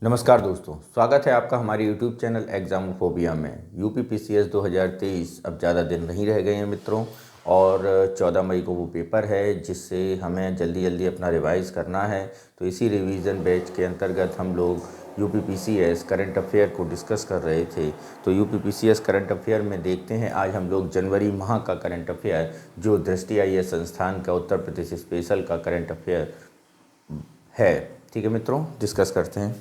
नमस्कार दोस्तों, स्वागत है आपका हमारे YouTube चैनल एग्ज़ामोफोबिया में। यूपीपीसीएस 2023 अब ज़्यादा दिन नहीं रह गए हैं मित्रों, और 14 मई को वो पेपर है जिससे हमें जल्दी जल्दी अपना रिवाइज़ करना है। तो इसी रिवीजन बैच के अंतर्गत हम लोग यूपीपीसीएस करंट अफेयर को डिस्कस कर रहे थे। तो यूपीपीसीएस करंट अफेयर में देखते हैं आज हम लोग जनवरी माह का करंट अफेयर, जो दृष्टि आईएएस संस्थान का उत्तर प्रदेश स्पेशल का करंट अफेयर है। ठीक है मित्रों, डिस्कस करते हैं।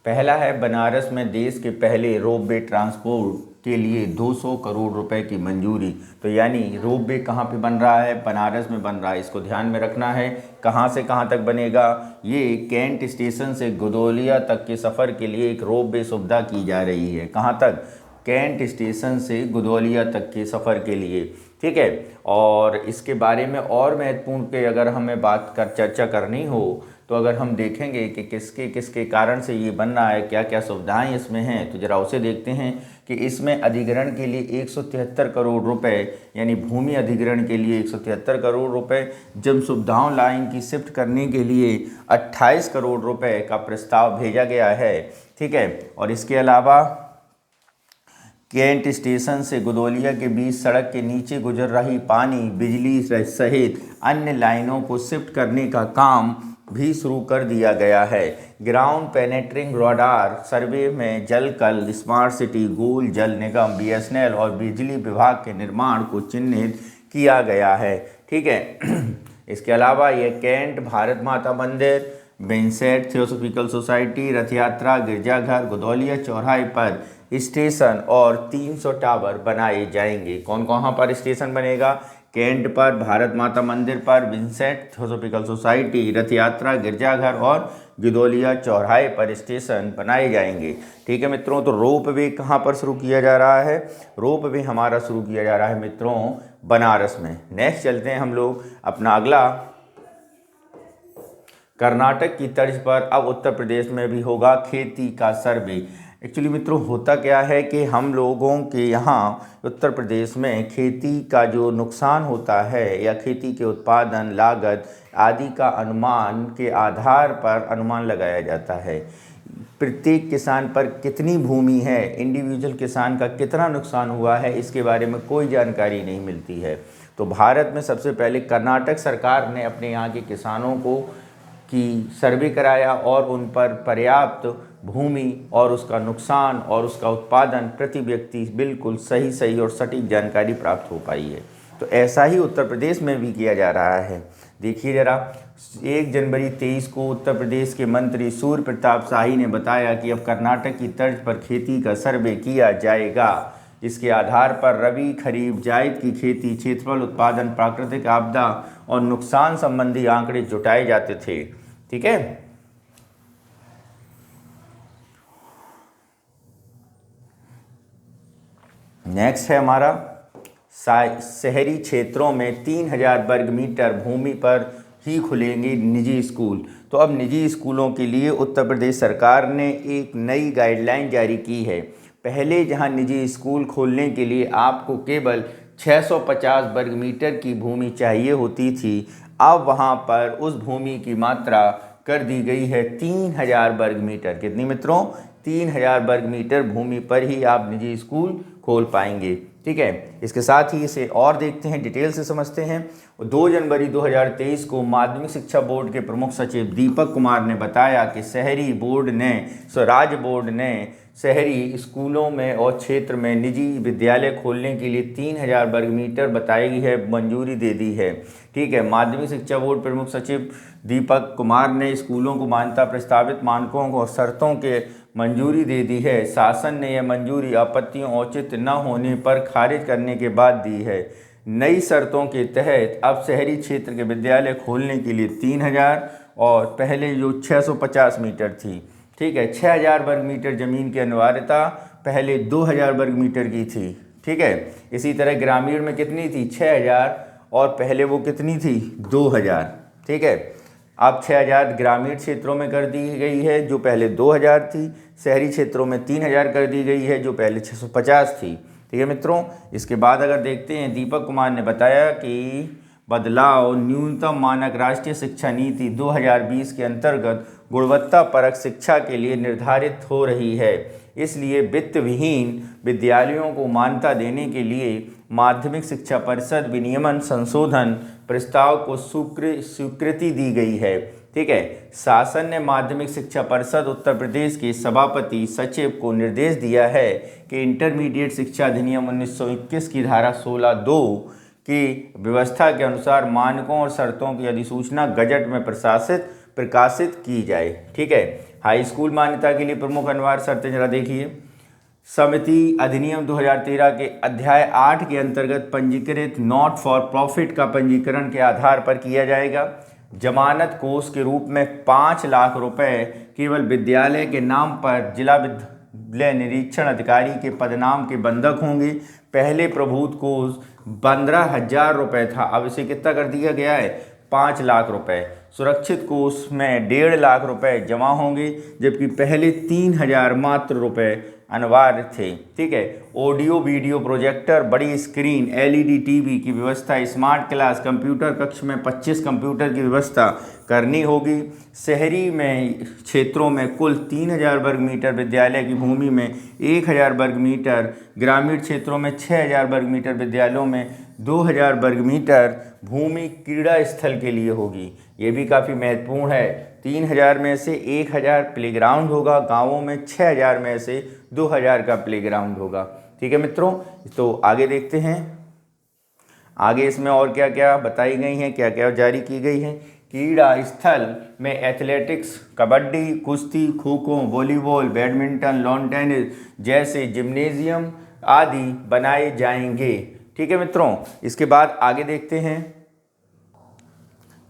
पहला है, बनारस में देश के पहले रोपवे ट्रांसपोर्ट के लिए 200 करोड़ रुपए की मंजूरी। तो यानी रोपवे कहाँ पे बन रहा है? बनारस में बन रहा है। इसको ध्यान में रखना है। कहाँ से कहाँ तक बनेगा? ये कैंट स्टेशन से गुदौलिया तक के सफ़र के लिए एक रोपवे सुविधा की जा रही है। कहाँ तक? कैंट स्टेशन से गुदौलिया तक के सफ़र के लिए। ठीक है। और इसके बारे में और महत्वपूर्ण के अगर हमें चर्चा करनी हो तो अगर हम देखेंगे कि किसके किसके कारण से ये बन रहा है, क्या क्या सुविधाएं इसमें हैं, तो जरा उसे देखते हैं कि इसमें अधिग्रहण के लिए 173 करोड़ रुपए, यानी भूमि अधिग्रहण के लिए 173 करोड़ रुपए, जन सुविधाओं लाइन की शिफ्ट करने के लिए 28 करोड़ रुपए का प्रस्ताव भेजा गया है। ठीक है। और इसके अलावा कैंट स्टेशन से गुदौलिया के बीच सड़क के नीचे गुजर रही पानी, बिजली सहित अन्य लाइनों को शिफ्ट करने का काम भी शुरू कर दिया गया है। ग्राउंड पेनेट्रिंग रडार सर्वे में जल कल, स्मार्ट सिटी, गोल जल निगम, बीएसएनएल और बिजली विभाग के निर्माण को चिन्हित किया गया है। ठीक है। इसके अलावा ये कैंट भारत माता मंदिर, बेंसेट थियोसॉफिकल सोसाइटी, रथ यात्रा, गिरजाघर, गुदौलिया चौराहे पर स्टेशन और 300 टावर बनाए जाएंगे। कौन कहाँ पर स्टेशन बनेगा? कैंट पर, भारत माता मंदिर पर, विंसेंट थियोसॉफिकल सोसाइटी, रथ यात्रा, गिरजाघर और गुदौलिया चौराहे पर स्टेशन बनाए जाएंगे। ठीक है मित्रों। तो रोप वे कहाँ पर शुरू किया जा रहा है? रोप वे हमारा शुरू किया जा रहा है मित्रों बनारस में। नेक्स्ट चलते हैं हम लोग अपना अगला। कर्नाटक की तर्ज पर अब उत्तर प्रदेश में भी होगा खेती का सर्वे। एक्चुअली मित्रों होता क्या है कि हम लोगों के यहाँ उत्तर प्रदेश में खेती का जो नुकसान होता है या खेती के उत्पादन, लागत आदि का अनुमान के आधार पर अनुमान लगाया जाता है। प्रत्येक किसान पर कितनी भूमि है, इंडिविजुअल किसान का कितना नुकसान हुआ है, इसके बारे में कोई जानकारी नहीं मिलती है। तो भारत में सबसे पहले कर्नाटक सरकार ने अपने यहाँ के किसानों को की सर्वे कराया और उन पर पर्याप्त भूमि और उसका नुकसान और उसका उत्पादन प्रति व्यक्ति बिल्कुल सही और सटीक जानकारी प्राप्त हो पाई है। तो ऐसा ही उत्तर प्रदेश में भी किया जा रहा है। देखिए जरा, 1 जनवरी 23 को उत्तर प्रदेश के मंत्री सूर्य प्रताप शाही ने बताया कि अब कर्नाटक की तर्ज पर खेती का सर्वे किया जाएगा, जिसके आधार पर रबी, खरीफ, जायद की खेती, क्षेत्रफल, उत्पादन, प्राकृतिक आपदा और नुकसान संबंधी आंकड़े जुटाए जाते थे। ठीक है। नेक्स्ट है हमारा, शहरी क्षेत्रों में 3000 वर्ग मीटर भूमि पर ही खुलेंगे निजी स्कूल। तो अब निजी स्कूलों के लिए उत्तर प्रदेश सरकार ने एक नई गाइडलाइन जारी की है। पहले जहां निजी स्कूल खोलने के लिए आपको केवल 650 वर्ग मीटर की भूमि चाहिए होती थी, अब वहां पर उस भूमि की मात्रा कर दी गई है 3000 वर्ग मीटर। कितनी मित्रों? 3000 वर्ग मीटर भूमि पर ही आप निजी स्कूल खोल पाएंगे। ठीक है। इसके साथ ही इसे और देखते हैं, डिटेल से समझते हैं। 2 जनवरी 2023 को माध्यमिक शिक्षा बोर्ड के प्रमुख सचिव दीपक कुमार ने बताया कि राज्य बोर्ड ने शहरी स्कूलों में और क्षेत्र में निजी विद्यालय खोलने के लिए 3000 वर्ग मीटर बताई है, मंजूरी दे दी है। ठीक है। माध्यमिक शिक्षा बोर्ड प्रमुख सचिव दीपक कुमार ने स्कूलों को मान्यता प्रस्तावित मानकों और शर्तों के मंजूरी दे दी है। शासन ने यह मंजूरी आपत्तियों औचित्य न होने पर खारिज करने के बाद दी है। नई शर्तों के तहत अब शहरी क्षेत्र के विद्यालय खोलने के लिए 3000 और पहले जो 650 मीटर थी। ठीक है। 6000 वर्ग मीटर जमीन की अनिवार्यता पहले 2000 वर्ग मीटर की थी। ठीक है। इसी तरह ग्रामीण में कितनी थी 6000 और पहले वो कितनी थी 2000, ठीक है। अब 6000 ग्रामीण क्षेत्रों में कर दी गई है जो पहले 2000 थी, शहरी क्षेत्रों में 3000 कर दी गई है जो पहले 650 थी, ठीक है मित्रों। इसके बाद अगर देखते हैं दीपक कुमार ने बताया कि बदलाव न्यूनतम मानक राष्ट्रीय शिक्षा नीति 2020 के अंतर्गत गुणवत्ता परक शिक्षा के लिए निर्धारित हो रही है, इसलिए वित्त विहीन विद्यालयों को मान्यता देने के लिए माध्यमिक शिक्षा परिषद विनियमन संशोधन प्रस्ताव को स्वीकृति दी गई है, ठीक है। शासन ने माध्यमिक शिक्षा परिषद उत्तर प्रदेश के सभापति सचिव को निर्देश दिया है कि इंटरमीडिएट शिक्षा अधिनियम 1921 की धारा 16(2) की व्यवस्था के अनुसार मानकों और शर्तों की अधिसूचना गजट में प्रकाशित की जाए, ठीक है। हाई स्कूल मान्यता के लिए प्रमुख अनिवार्य शर्तें जरा देखिए। समिति अधिनियम 2013 के अध्याय 8 के अंतर्गत पंजीकृत नॉट फॉर प्रॉफिट का पंजीकरण के आधार पर किया जाएगा। जमानत कोष के रूप में 5 लाख रुपए केवल विद्यालय के नाम पर जिला विद्यालय निरीक्षण अधिकारी के पदनाम के बंधक होंगे। पहले प्रभुत कोष 15,000 रुपये था, अब इसे कितना कर दिया गया है 5 लाख रुपए। सुरक्षित कोष में 1.5 लाख रुपए जमा होंगे, जबकि पहले 3,000 मात्र रुपए अनिवार्य थे, ठीक है। ऑडियो वीडियो प्रोजेक्टर, बड़ी स्क्रीन, एलईडी टीवी की व्यवस्था, स्मार्ट क्लास, कंप्यूटर कक्ष में 25 कंप्यूटर की व्यवस्था करनी होगी। शहरी में क्षेत्रों में कुल 3,000 वर्ग मीटर विद्यालय की भूमि में 1,000 वर्ग मीटर, ग्रामीण क्षेत्रों में 6,000 वर्ग मीटर, विद्यालयों में 2,000 वर्ग मीटर भूमि क्रीड़ा स्थल के लिए होगी। ये भी काफ़ी महत्वपूर्ण है। 3,000 में से 1,000 प्लेग्राउंड होगा, गांवों में 6,000 में से 2,000 का प्लेग्राउंड होगा, ठीक है मित्रों। तो आगे देखते हैं आगे इसमें और क्या क्या बताई गई हैं, क्या क्या जारी की गई हैं। क्रीड़ा स्थल में एथलेटिक्स, कबड्डी, कुश्ती, kho kho, volleyball, badminton, lawn tennis जैसे जिम्नेजियम आदि बनाए जाएंगे, ठीक है मित्रों। इसके बाद आगे देखते हैं,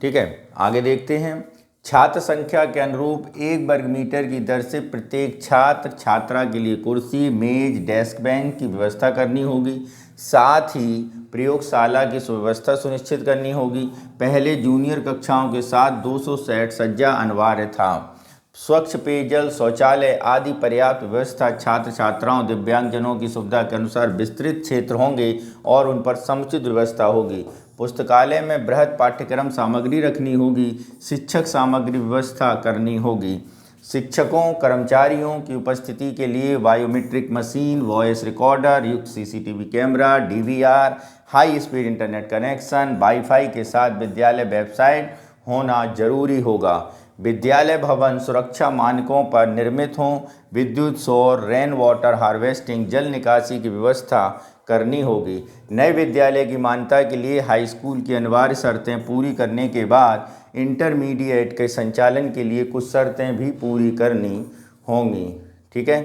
ठीक है। आगे देखते हैं छात्र संख्या के अनुरूप 1 वर्ग मीटर की दर से प्रत्येक छात्र छात्रा के लिए कुर्सी, मेज, डेस्क बेंच की व्यवस्था करनी होगी। साथ ही प्रयोगशाला की सुव्यवस्था सुनिश्चित करनी होगी। पहले जूनियर कक्षाओं के साथ 200 सेट सज्जा अनिवार्य था। स्वच्छ पेयजल, शौचालय आदि पर्याप्त व्यवस्था छात्र छात्राओं दिव्यांगजनों की सुविधा के अनुसार विस्तृत क्षेत्र होंगे और उन पर समुचित व्यवस्था होगी। पुस्तकालय में बृहद पाठ्यक्रम सामग्री रखनी होगी। शिक्षक सामग्री व्यवस्था करनी होगी। शिक्षकों कर्मचारियों की उपस्थिति के लिए बायोमेट्रिक मशीन, वॉइस रिकॉर्डर युक्त CCTV camera, DVR, high speed internet connection, wifi के साथ विद्यालय वेबसाइट होना जरूरी होगा। विद्यालय भवन सुरक्षा मानकों पर निर्मित हों। विद्युत, सौर, रेन वाटर हार्वेस्टिंग, जल निकासी की व्यवस्था करनी होगी। नए विद्यालय की मान्यता के लिए हाई स्कूल की अनिवार्य शर्तें पूरी करने के बाद इंटरमीडिएट के संचालन के लिए कुछ शर्तें भी पूरी करनी होंगी, ठीक है।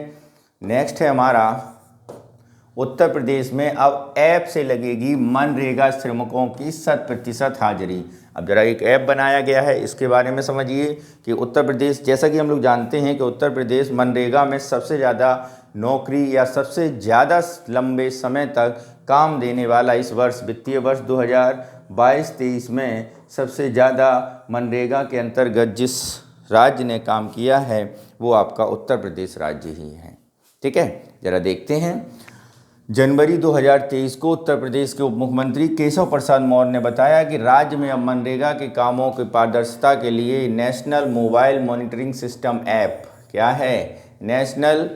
नेक्स्ट है हमारा उत्तर प्रदेश में अब ऐप से लगेगी मनरेगा श्रमिकों की 100% हाजिरी। अब जरा एक ऐप बनाया गया है, इसके बारे में समझिए कि उत्तर प्रदेश, जैसा कि हम लोग जानते हैं कि उत्तर प्रदेश मनरेगा में सबसे ज़्यादा नौकरी या सबसे ज़्यादा लंबे समय तक काम देने वाला इस वर्ष वित्तीय वर्ष 2022-23 में सबसे ज़्यादा मनरेगा के अंतर्गत जिस राज्य ने काम किया है वो आपका उत्तर प्रदेश राज्य ही है, ठीक है। ज़रा देखते हैं। जनवरी 2023 को उत्तर प्रदेश के उप मुख्यमंत्री केशव प्रसाद मौर्य ने बताया कि राज्य में अब मनरेगा के कामों की पारदर्शिता के लिए national mobile monitoring system app, क्या है, national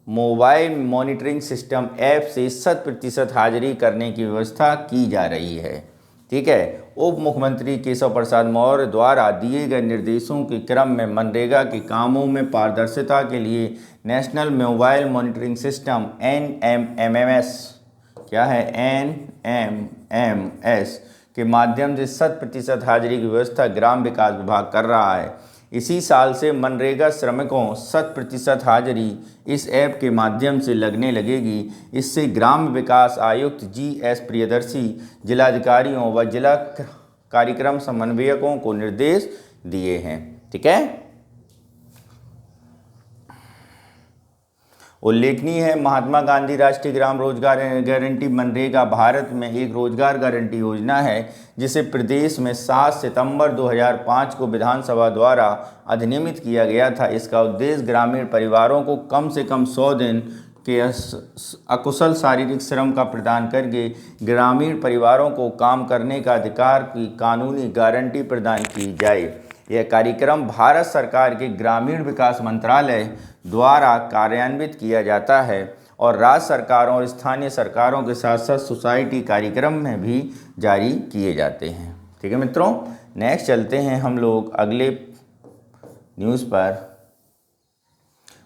mobile monitoring system app से 100% हाजिरी करने की व्यवस्था की जा रही है, ठीक है। उप मुख्यमंत्री केशव प्रसाद मौर्य द्वारा दिए गए निर्देशों के क्रम में मनरेगा के कामों में पारदर्शिता के लिए national mobile monitoring system NMMS, क्या है, NMMS के माध्यम से 100% हाजिरी की व्यवस्था ग्राम विकास विभाग कर रहा है। इसी साल से मनरेगा श्रमिकों 100% हाजिरी इस ऐप के माध्यम से लगने लगेगी। इससे ग्राम विकास आयुक्त GS प्रियदर्शी जिलाधिकारियों व जिला कार्यक्रम समन्वयकों को निर्देश दिए हैं, ठीक है। उल्लेखनीय है, महात्मा गांधी राष्ट्रीय ग्राम रोजगार गारंटी मनरेगा भारत में एक रोजगार गारंटी योजना है जिसे प्रदेश में 7 सितंबर 2005 को विधानसभा द्वारा अधिनियमित किया गया था। इसका उद्देश्य ग्रामीण परिवारों को कम से कम 100 दिन के अकुशल शारीरिक श्रम का प्रदान करके ग्रामीण परिवारों को काम करने का अधिकार की कानूनी गारंटी प्रदान की जाए। यह कार्यक्रम भारत सरकार के ग्रामीण विकास मंत्रालय द्वारा कार्यान्वित किया जाता है और राज्य सरकारों और स्थानीय सरकारों के साथ साथ सोसाइटी कार्यक्रम में भी जारी किए जाते हैं। ठीक है मित्रों, नेक्स्ट चलते हैं हम लोग अगले न्यूज़ पर।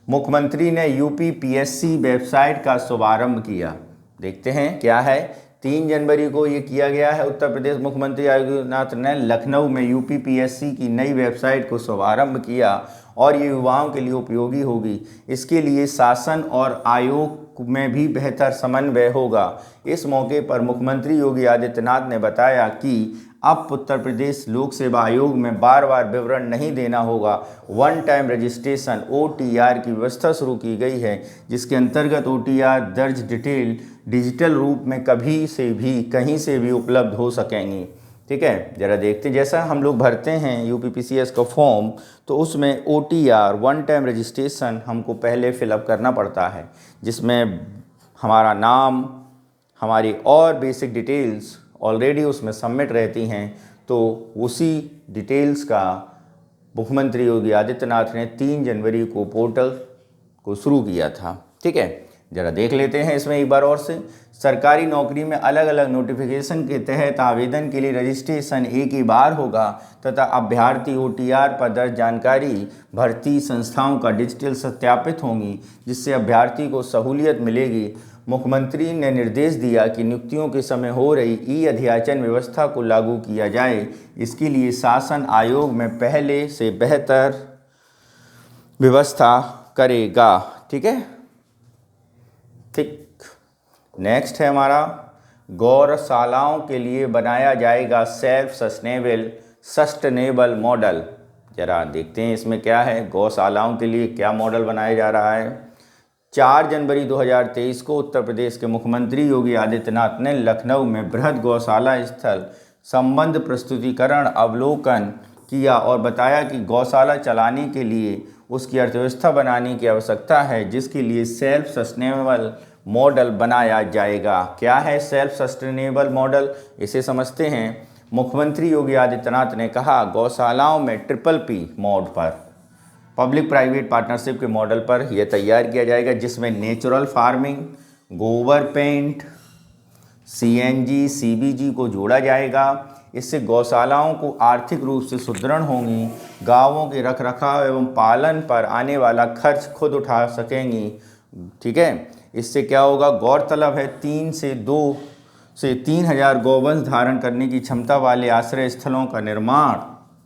मुख्यमंत्री ने यूपीपीएससी वेबसाइट का शुभारंभ किया। देखते हैं क्या है। 3 जनवरी को ये किया गया है। उत्तर प्रदेश मुख्यमंत्री आदित्यनाथ ने लखनऊ में यूपीपीएससी की नई वेबसाइट को शुभारंभ किया और ये युवाओं के लिए उपयोगी होगी। इसके लिए शासन और आयोग में भी बेहतर समन्वय होगा। इस मौके पर मुख्यमंत्री योगी आदित्यनाथ ने बताया कि अब उत्तर प्रदेश लोक सेवा आयोग में बार बार विवरण नहीं देना होगा। वन टाइम रजिस्ट्रेशन OTR की व्यवस्था शुरू की गई है, जिसके अंतर्गत OTR दर्ज डिटेल डिजिटल रूप में कभी से भी कहीं से भी उपलब्ध हो सकेंगी। ठीक है, ज़रा देखते हैं। जैसा हम लोग भरते हैं यूपीपीसीएस का फॉर्म, तो उसमें OTR वन टाइम रजिस्ट्रेशन हमको पहले फिलअप करना पड़ता है, जिसमें हमारा नाम, हमारी और बेसिक डिटेल्स ऑलरेडी उसमें सबमिट रहती हैं। तो उसी डिटेल्स का मुख्यमंत्री योगी आदित्यनाथ ने 3 जनवरी को पोर्टल को शुरू किया था। ठीक है, ज़रा देख लेते हैं इसमें एक बार और से। सरकारी नौकरी में अलग अलग नोटिफिकेशन के तहत आवेदन के लिए रजिस्ट्रेशन एक ही बार होगा तथा अभ्यर्थी OTR पर दर्ज जानकारी भर्ती संस्थाओं का डिजिटल सत्यापित होंगी, जिससे अभ्यर्थी को सहूलियत मिलेगी। मुख्यमंत्री ने निर्देश दिया कि नियुक्तियों के समय हो रही ई-अध्याचन व्यवस्था को लागू किया जाए। इसके लिए शासन आयोग में पहले से बेहतर व्यवस्था करेगा। ठीक है, ठीक। नेक्स्ट है हमारा, गौशालाओं के लिए बनाया जाएगा सेल्फ सस्टेनेबल मॉडल। जरा देखते हैं इसमें क्या है। गौशालाओं के लिए क्या मॉडल बनाया जा रहा है। 4 जनवरी 2023 को उत्तर प्रदेश के मुख्यमंत्री योगी आदित्यनाथ ने लखनऊ में बृहद गौशाला स्थल संबंध प्रस्तुतिकरण अवलोकन किया और बताया कि गौशाला चलाने के लिए उसकी अर्थव्यवस्था बनाने की आवश्यकता है, जिसके लिए सेल्फ सस्टेनेबल मॉडल बनाया जाएगा। क्या है सेल्फ सस्टेनेबल मॉडल, इसे समझते हैं। मुख्यमंत्री योगी आदित्यनाथ ने कहा, गौशालाओं में PPP मोड पर, पब्लिक प्राइवेट पार्टनरशिप के मॉडल पर यह तैयार किया जाएगा, जिसमें नेचुरल फार्मिंग, गोबर पेंट, CNG CBG को जोड़ा जाएगा। इससे गौशालाओं को आर्थिक रूप से सुदृढ़ होंगी, गायों के रखरखाव एवं पालन पर आने वाला खर्च खुद उठा सकेंगी। ठीक है, इससे क्या होगा, गौरतलब है 3 से 2 से 3,000 गौवंश धारण करने की क्षमता वाले आश्रय स्थलों का निर्माण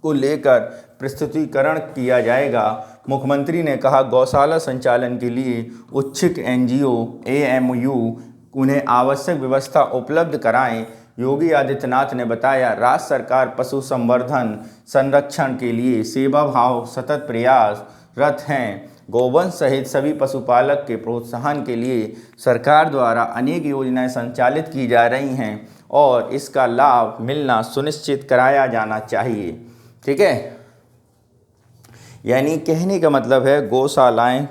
को लेकर प्रस्तुतिकरण किया जाएगा। मुख्यमंत्री ने कहा, गौशाला संचालन के लिए उच्छिक NGO AMU उन्हें आवश्यक व्यवस्था उपलब्ध कराएं। योगी आदित्यनाथ ने बताया, राज्य सरकार पशु संवर्धन संरक्षण के लिए सेवा भाव सतत प्रयासरत हैं। गौवंश सहित सभी पशुपालक के प्रोत्साहन के लिए सरकार द्वारा अनेक योजनाएं संचालित की जा रही हैं और इसका लाभ मिलना सुनिश्चित कराया जाना चाहिए। ठीक है, यानी कहने का मतलब है गौशालाएं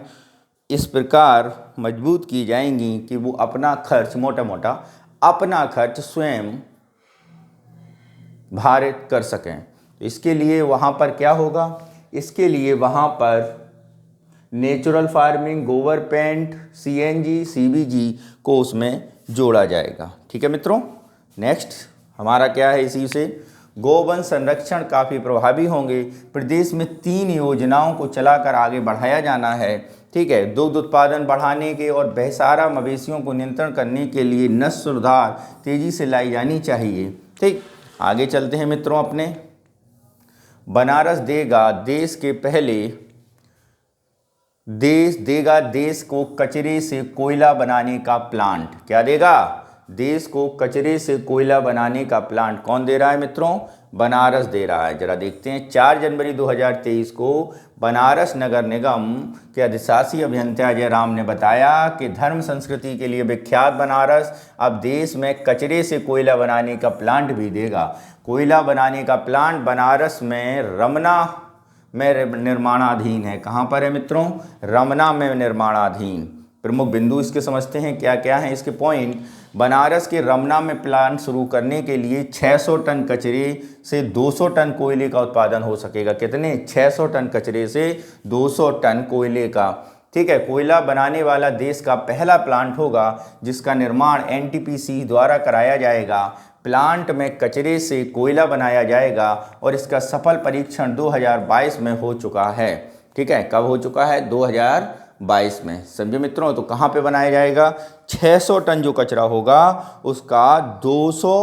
इस प्रकार मजबूत की जाएंगी कि वो अपना खर्च मोटा अपना खर्च स्वयं भारित कर सकें। तो इसके लिए वहाँ पर क्या होगा, इसके लिए वहाँ पर नेचुरल फार्मिंग, गोबर पेंट, CNG CBG को उसमें जोड़ा जाएगा। ठीक है मित्रों, नेक्स्ट हमारा क्या है, इसी से गौवंश संरक्षण काफ़ी प्रभावी होंगे। प्रदेश में 3 योजनाओं को चलाकर आगे बढ़ाया जाना है। ठीक है, दुग्ध उत्पादन बढ़ाने के और बेसहारा मवेशियों को नियंत्रण करने के लिए नस्ल सुधार तेजी से लाई जानी चाहिए। ठीक, आगे चलते हैं मित्रों अपने। बनारस देगा देश को कचरे से कोयला बनाने का प्लांट। क्या देगा, देश को कचरे से कोयला बनाने का प्लांट। कौन दे रहा है मित्रों, बनारस दे रहा है, जरा देखते हैं। 4 जनवरी 2023 को बनारस नगर निगम के अधिशासी अभियंता अजय राम ने बताया कि धर्म संस्कृति के लिए विख्यात बनारस अब देश में कचरे से कोयला बनाने का प्लांट भी देगा। कोयला बनाने का प्लांट बनारस में रमना में निर्माणाधीन है। कहाँ पर है मित्रों? रमना में निर्माणाधीन। प्रमुख बिंदु इसके समझते हैं, क्या क्या हैं इसके पॉइंट। बनारस के रमना में प्लांट शुरू करने के लिए 600 टन कचरे से 200 टन कोयले का उत्पादन हो सकेगा। कितने? 600 टन कचरे से 200 टन कोयले का। ठीक है, कोयला बनाने वाला देश का पहला प्लांट होगा जिसका निर्माण एनटीपीसी द्वारा कराया जाएगा। प्लांट में कचरे से कोयला बनाया जाएगा और इसका सफल परीक्षण 2022 में हो चुका है। ठीक है, कब हो चुका है? 2022 में। समझे मित्रों? तो कहाँ पे बनाया जाएगा? 600 टन जो कचरा होगा उसका 200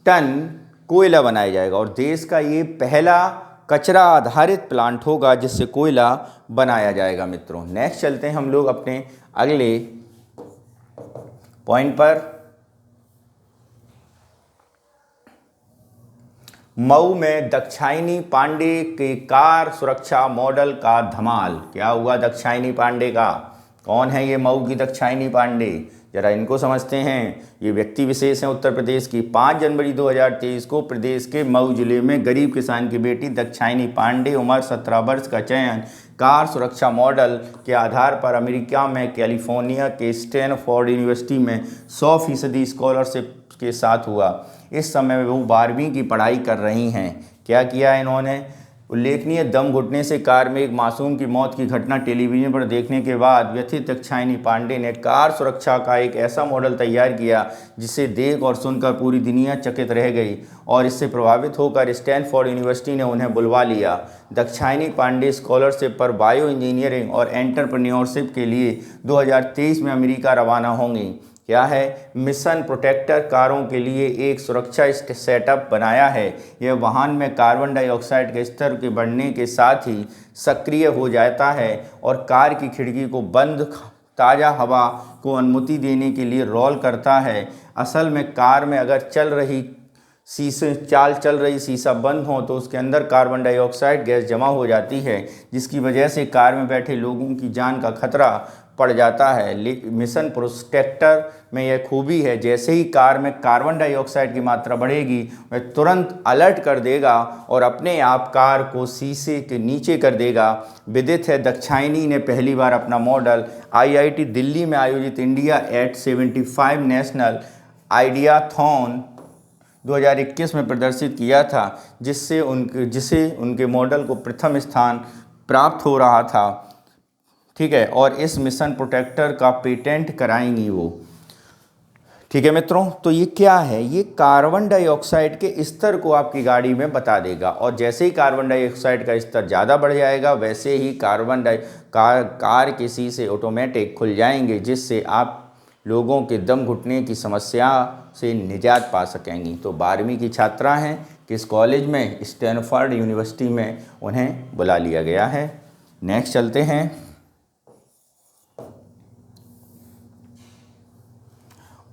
टन कोयला बनाया जाएगा और देश का ये पहला कचरा आधारित प्लांट होगा जिससे कोयला बनाया जाएगा। मित्रों नेक्स्ट चलते हैं हम लोग अपने अगले पॉइंट पर। मऊ में दाक्षायणी पांडे के कार सुरक्षा मॉडल का धमाल। क्या हुआ दाक्षायणी पांडे का? कौन है ये मऊ की दाक्षायणी पांडे? जरा इनको समझते हैं। ये व्यक्ति विशेष हैं उत्तर प्रदेश की। 5 जनवरी 2023 को प्रदेश के मऊ जिले में गरीब किसान की बेटी दाक्षायणी पांडे उम्र 17 वर्ष का चयन कार सुरक्षा मॉडल के आधार पर अमेरिका में कैलिफोर्निया के स्टैनफोर्ड यूनिवर्सिटी में 100% स्कॉलरशिप के साथ हुआ। इस समय वो 12वीं की पढ़ाई कर रही हैं। क्या किया इन्होंने? उल्लेखनीय दम घुटने से कार में एक मासूम की मौत की घटना टेलीविजन पर देखने के बाद व्यथित दाक्षायणी पांडे ने कार सुरक्षा का एक ऐसा मॉडल तैयार किया जिसे देख और सुनकर पूरी दुनिया चकित रह गई और इससे प्रभावित होकर स्टैनफोर्ड यूनिवर्सिटी ने उन्हें बुलवा लिया। दाक्षायणी पांडे स्कॉलरशिप पर बायो इंजीनियरिंग और एंटरप्रेन्योरशिप के लिए 2023 में अमेरिका रवाना होंगी। क्या है? मिशन प्रोटेक्टर कारों के लिए एक सुरक्षा सेटअप बनाया है। यह वाहन में कार्बन डाइऑक्साइड के स्तर के बढ़ने के साथ ही सक्रिय हो जाता है और कार की खिड़की को बंद ताज़ा हवा को अनुमति देने के लिए रोल करता है। असल में कार में अगर चल रही शीशा बंद हो तो उसके अंदर कार्बन डाइऑक्साइड गैस जमा हो जाती है जिसकी वजह से कार में बैठे लोगों की जान का खतरा पड़ जाता है। मिशन प्रोटेक्टर में यह खूबी है, जैसे ही कार में कार्बन डाइऑक्साइड की मात्रा बढ़ेगी वह तुरंत अलर्ट कर देगा और अपने आप कार को शीशे के नीचे कर देगा। विदित है दाक्षायणी ने पहली बार अपना मॉडल IIT दिल्ली में आयोजित इंडिया एट 75 नेशनल आइडियाथॉन 2021 में प्रदर्शित किया था जिसे उनके मॉडल को प्रथम स्थान प्राप्त हो रहा था। ठीक है, और इस मिशन प्रोटेक्टर का पेटेंट कराएंगी वो। ठीक है मित्रों, तो ये क्या है? ये कार्बन डाइऑक्साइड के स्तर को आपकी गाड़ी में बता देगा और जैसे ही कार्बन डाइऑक्साइड का स्तर ज़्यादा बढ़ जाएगा वैसे ही कार के शीशे ऑटोमेटिक खुल जाएंगे जिससे आप लोगों के दम घुटने की समस्या से निजात पा सकेंगी। तो 12वीं की छात्रा हैं, किस कॉलेज में? स्टैनफोर्ड यूनिवर्सिटी में उन्हें बुला लिया गया है। नेक्स्ट चलते हैं।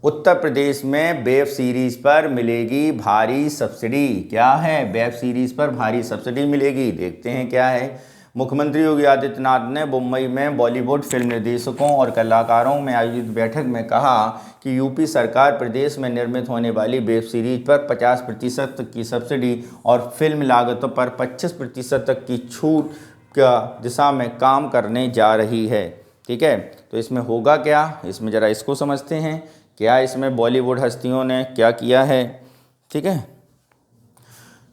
उत्तर प्रदेश में वेब सीरीज पर मिलेगी भारी सब्सिडी। क्या है? वेब सीरीज पर भारी सब्सिडी मिलेगी। देखते हैं क्या है। मुख्यमंत्री योगी आदित्यनाथ ने मुंबई में बॉलीवुड फिल्म निर्देशकों और कलाकारों में आयोजित बैठक में कहा कि यूपी सरकार प्रदेश में निर्मित होने वाली वेब सीरीज पर 50% तक की सब्सिडी और फिल्म लागतों पर 25% तक की छूट का दिशा में काम करने जा रही है। ठीक है, तो इसमें होगा क्या? इसमें ज़रा इसको समझते हैं। क्या इसमें बॉलीवुड हस्तियों ने क्या किया है? ठीक है,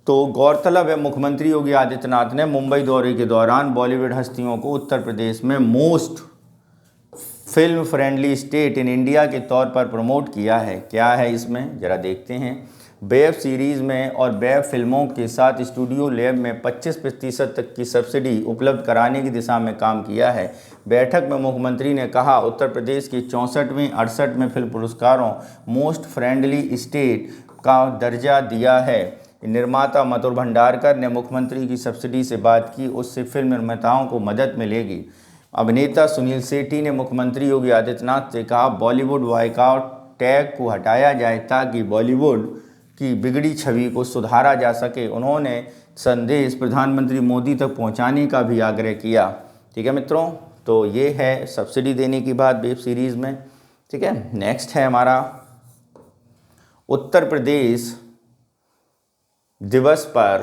तो गौरतलब है मुख्यमंत्री योगी आदित्यनाथ ने मुंबई दौरे के दौरान बॉलीवुड हस्तियों को उत्तर प्रदेश में most film friendly state in India के तौर पर प्रमोट किया है। क्या है इसमें? ज़रा देखते हैं। वेब सीरीज़ में और वेब फिल्मों के साथ स्टूडियो लैब में 25% तक की सब्सिडी उपलब्ध कराने की दिशा में काम किया है। बैठक में मुख्यमंत्री ने कहा उत्तर प्रदेश के 64वें 68वें फिल्म पुरस्कारों मोस्ट फ्रेंडली स्टेट का दर्जा दिया है। निर्माता मधुर भंडारकर ने मुख्यमंत्री की सब्सिडी से बात की, उससे फिल्म निर्माताओं को मदद मिलेगी। अभिनेता सुनील शेट्टी ने मुख्यमंत्री योगी आदित्यनाथ से कहा बॉलीवुड बॉयकॉट टैग को हटाया जाए ताकि बॉलीवुड की बिगड़ी छवि को सुधारा जा सके, उन्होंने संदेश प्रधानमंत्री मोदी तक पहुंचाने का भी आग्रह किया। ठीक है मित्रों, तो ये है सब्सिडी देने की बात वेब सीरीज़ में। ठीक है, नेक्स्ट है हमारा उत्तर प्रदेश दिवस पर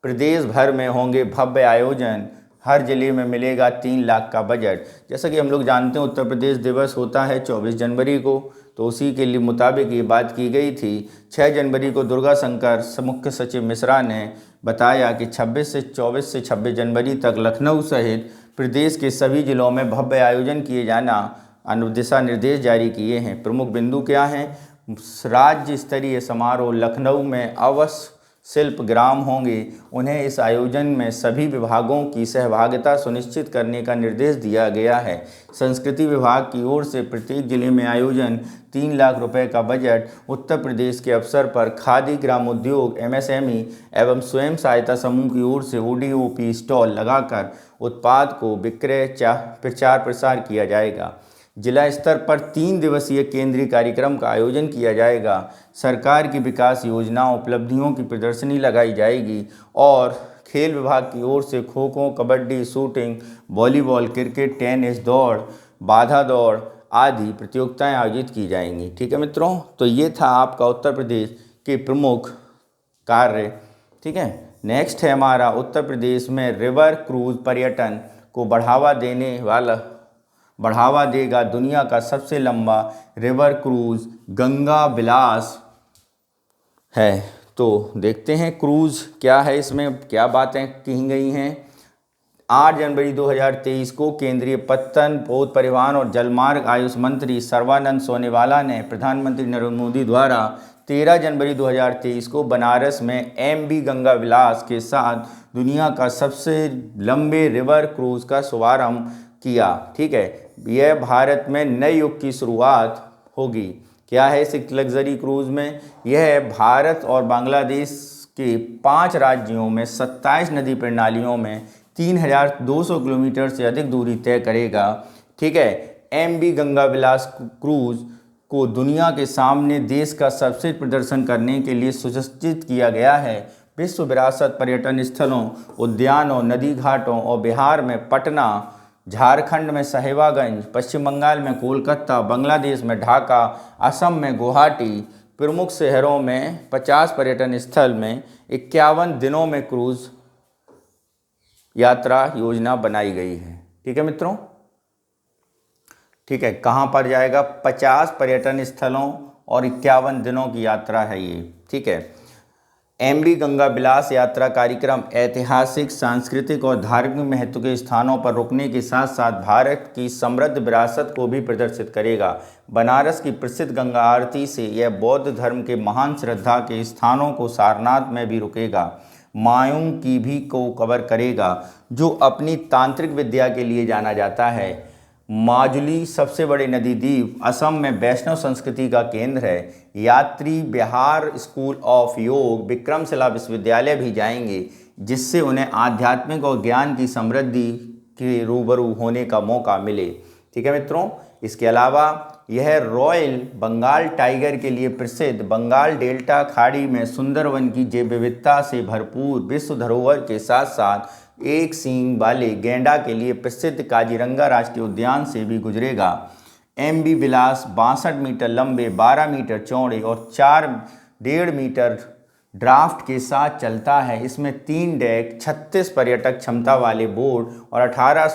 प्रदेश भर में होंगे भव्य आयोजन, हर जिले में मिलेगा 3 लाख का बजट। जैसा कि हम लोग जानते हैं उत्तर प्रदेश दिवस होता है 24 जनवरी को, तो उसी के लिए मुताबिक ये बात की गई थी। 6 जनवरी को दुर्गा शंकर मुख्य सचिव मिश्रा ने बताया कि 24 से 26 जनवरी तक लखनऊ सहित प्रदेश के सभी जिलों में भव्य आयोजन किए जाना दिशा निर्देश जारी किए हैं। प्रमुख बिंदु क्या हैं? राज्य स्तरीय समारोह लखनऊ में अवश्य शिल्प ग्राम होंगे। उन्हें इस आयोजन में सभी विभागों की सहभागिता सुनिश्चित करने का निर्देश दिया गया है। संस्कृति विभाग की ओर से प्रत्येक जिले में आयोजन, 3 लाख रुपए का बजट। उत्तर प्रदेश के अवसर पर खादी ग्राम उद्योग, MSME एवं स्वयं सहायता समूह की ओर से ODOP स्टॉल लगाकर उत्पाद को विक्रय प्रचार प्रसार किया जाएगा। जिला स्तर पर 3 दिवसीय केंद्रीय कार्यक्रम का आयोजन किया जाएगा। सरकार की विकास योजनाओं, उपलब्धियों की प्रदर्शनी लगाई जाएगी और खेल विभाग की ओर से kho kho, kabaddi, shooting, volleyball, cricket, tennis, दौड़, बाधा दौड़ आदि प्रतियोगिताएं आयोजित की जाएंगी। ठीक है मित्रों, तो ये था आपका उत्तर प्रदेश के प्रमुख कार्य। ठीक है, नेक्स्ट है हमारा उत्तर प्रदेश में रिवर क्रूज पर्यटन को बढ़ावा देगा दुनिया का सबसे लंबा रिवर क्रूज गंगा विलास है। तो देखते हैं क्रूज क्या है, इसमें क्या बातें कही गई हैं। 8 जनवरी 2023 को केंद्रीय पत्तन, पोत परिवहन और जलमार्ग आयुष मंत्री सर्बानंद सोनोवाल ने प्रधानमंत्री नरेंद्र मोदी द्वारा 13 जनवरी 2023 को बनारस में MV गंगा विलास के साथ दुनिया का सबसे लंबे रिवर क्रूज का शुभारंभ किया। ठीक है, यह भारत में नए युग की शुरुआत होगी। क्या है इस लग्जरी क्रूज में? यह भारत और बांग्लादेश के 5 राज्यों में 27 नदी प्रणालियों में 3200 किलोमीटर से अधिक दूरी तय करेगा। ठीक है, MV गंगा विलास क्रूज को दुनिया के सामने देश का सबसे प्रदर्शन करने के लिए सुसज्जित किया गया है। विश्व विरासत पर्यटन स्थलों, उद्यानों, नदी घाटों और बिहार में पटना, झारखंड में साहिबगंज, पश्चिम बंगाल में कोलकाता, बांग्लादेश में ढाका, असम में गुवाहाटी, प्रमुख शहरों में 50 पर्यटन स्थल में 51 दिनों में क्रूज यात्रा योजना बनाई गई है। ठीक है मित्रों, ठीक है, कहाँ पर जाएगा? 50 पर्यटन स्थलों और 51 दिनों की यात्रा है ये। ठीक है, MV गंगा विलास यात्रा कार्यक्रम ऐतिहासिक, सांस्कृतिक और धार्मिक महत्व के स्थानों पर रुकने के साथ साथ भारत की समृद्ध विरासत को भी प्रदर्शित करेगा। बनारस की प्रसिद्ध गंगा आरती से यह बौद्ध धर्म के महान श्रद्धा के स्थानों को सारनाथ में भी रुकेगा। मायूंग की भी को कवर करेगा, जो अपनी तांत्रिक विद्या के लिए जाना जाता है। माजुली सबसे बड़े नदी द्वीप, असम में वैष्णव संस्कृति का केंद्र है। यात्री बिहार स्कूल ऑफ योग, विक्रमशिला विश्वविद्यालय भी जाएंगे, जिससे उन्हें आध्यात्मिक और ज्ञान की समृद्धि के रूबरू होने का मौका मिले। ठीक है मित्रों, इसके अलावा यह रॉयल बंगाल टाइगर के लिए प्रसिद्ध बंगाल डेल्टा खाड़ी में सुंदरवन की जैव विविधता से भरपूर विश्व धरोहर के साथ साथ एक सींग वाले गैंडा के लिए प्रसिद्ध काजीरंगा राष्ट्रीय उद्यान से भी गुजरेगा। MV विलास 62 मीटर लंबे, 12 मीटर चौड़े और 4.5 मीटर ड्राफ्ट के साथ चलता है। इसमें 3 डेक, 36 पर्यटक क्षमता वाले बोर्ड और 18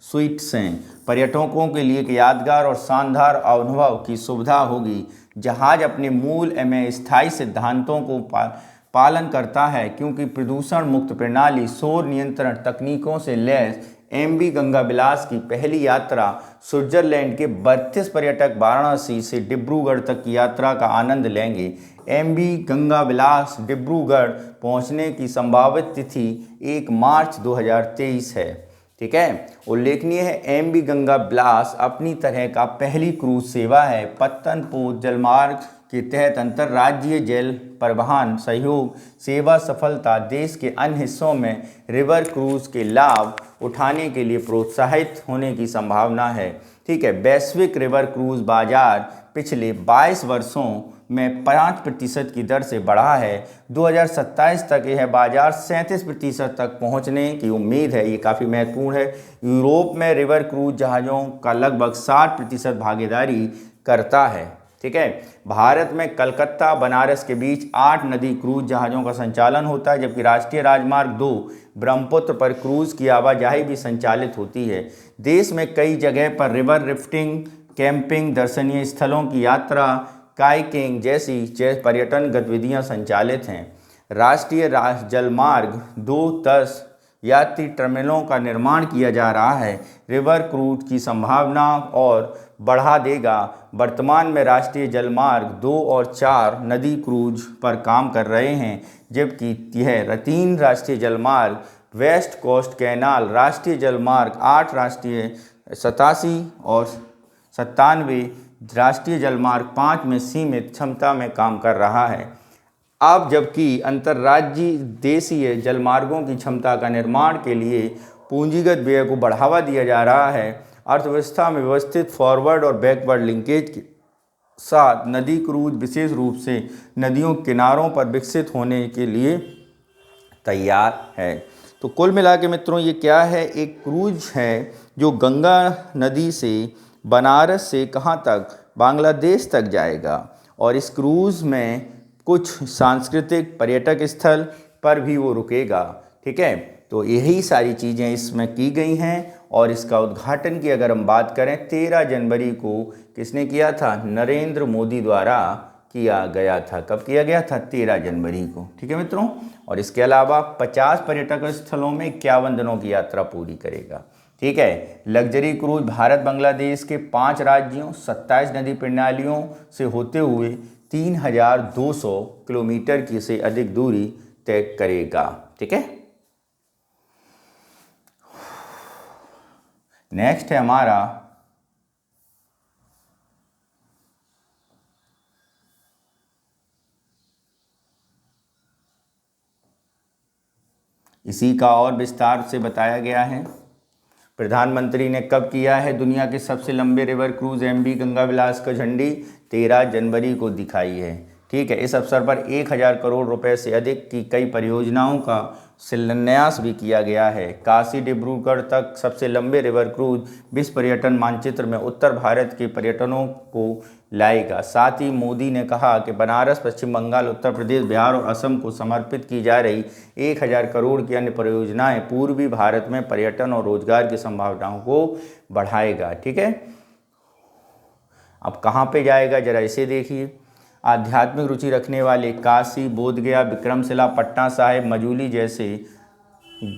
स्वीट्स हैं। पर्यटकों के लिए एक यादगार और शानदार अनुभव की सुविधा होगी। जहाज अपने मूल में स्थायी सिद्धांतों को पालन करता है, क्योंकि प्रदूषण मुक्त प्रणाली, शोर नियंत्रण तकनीकों से लैस MV गंगा विलास की पहली यात्रा स्विट्जरलैंड के 32 पर्यटक वाराणसी से डिब्रूगढ़ तक की यात्रा का आनंद लेंगे। MV गंगा विलास डिब्रूगढ़ पहुंचने की संभावित तिथि 1 मार्च 2023 है। ठीक है, उल्लेखनीय है MV गंगा विलास अपनी तरह का पहली क्रूज सेवा है। पत्तन पोत जलमार्ग के तहत अंतर्राज्यीय जल परिवहन सहयोग सेवा सफलता देश के अन्य हिस्सों में रिवर क्रूज के लाभ उठाने के लिए प्रोत्साहित होने की संभावना है। ठीक है, वैश्विक रिवर क्रूज बाजार पिछले 22 वर्षों में 5% की दर से बढ़ा है। 2027 तक यह बाजार 37% तक पहुंचने की उम्मीद है। ये काफ़ी महत्वपूर्ण है। यूरोप में रिवर क्रूज जहाज़ों का लगभग 60% भागीदारी करता है। ठीक है। भारत में कलकत्ता बनारस के बीच 8 नदी क्रूज जहाज़ों का संचालन होता है, जबकि राष्ट्रीय राजमार्ग 2 ब्रह्मपुत्र पर क्रूज की आवाजाही भी संचालित होती है। देश में कई जगह पर रिवर रिफ्टिंग, कैंपिंग, दर्शनीय स्थलों की यात्रा, काइकिंग जैसी पर्यटन गतिविधियां संचालित हैं। राष्ट्रीय जलमार्ग 2-10 यात्री टर्मिनलों का निर्माण किया जा रहा है। रिवर क्रूज की संभावना और बढ़ा देगा। वर्तमान में राष्ट्रीय जलमार्ग 2 और 4 नदी क्रूज पर काम कर रहे हैं, जबकि यह 3 राष्ट्रीय जलमार्ग, वेस्ट कोस्ट कैनाल राष्ट्रीय जलमार्ग 8, राष्ट्रीय 87 और 97 राष्ट्रीय जलमार्ग 5 में सीमित क्षमता में काम कर रहा है। अब जबकि अंतर्राज्यीय देशीय जलमार्गों की क्षमता का निर्माण के लिए पूंजीगत व्यय को बढ़ावा दिया जा रहा है, अर्थव्यवस्था में व्यवस्थित फॉरवर्ड और बैकवर्ड लिंकेज के साथ नदी क्रूज विशेष रूप से नदियों किनारों पर विकसित होने के लिए तैयार है। तो कुल मिला के मित्रों ये क्या है, एक क्रूज है जो गंगा नदी से बनारस से कहाँ तक, बांग्लादेश तक जाएगा, और इस क्रूज में कुछ सांस्कृतिक पर्यटक स्थल पर भी वो रुकेगा। ठीक है। तो यही सारी चीज़ें इसमें की गई हैं। और इसका उद्घाटन की अगर हम बात करें 13 जनवरी को किसने किया था, नरेंद्र मोदी द्वारा किया गया था। कब किया गया था, 13 जनवरी को। ठीक है मित्रों। और इसके अलावा 50 पर्यटक स्थलों में 51 दिनों की यात्रा पूरी करेगा। ठीक है। लग्जरी क्रूज भारत बांग्लादेश के 5 राज्यों 27 नदी प्रणालियों से होते हुए 3200 किलोमीटर की से अधिक दूरी तय करेगा। ठीक है। नेक्स्ट है हमारा इसी का और विस्तार से बताया गया है। प्रधानमंत्री ने कब किया है दुनिया के सबसे लंबे रिवर क्रूज MV गंगा विलास का झंडी, 13 जनवरी को दिखाई है। ठीक है। इस अवसर पर 1000 करोड़ रुपए से अधिक की कई परियोजनाओं का शिलान्यास भी किया गया है। काशी डिब्रूगढ़ तक सबसे लंबे रिवर क्रूज विश्व पर्यटन मानचित्र में उत्तर भारत के पर्यटनों को लाएगा। साथ ही मोदी ने कहा कि बनारस, पश्चिम बंगाल, उत्तर प्रदेश, बिहार और असम को समर्पित की जा रही 1000 करोड़ की अन्य परियोजनाएं पूर्वी भारत में पर्यटन और रोजगार की संभावनाओं को बढ़ाएगा। ठीक है। अब कहाँ पे जाएगा जरा इसे देखिए। आध्यात्मिक रुचि रखने वाले काशी, बोधगया, विक्रमशिला, पटना साहिब, मजूली जैसे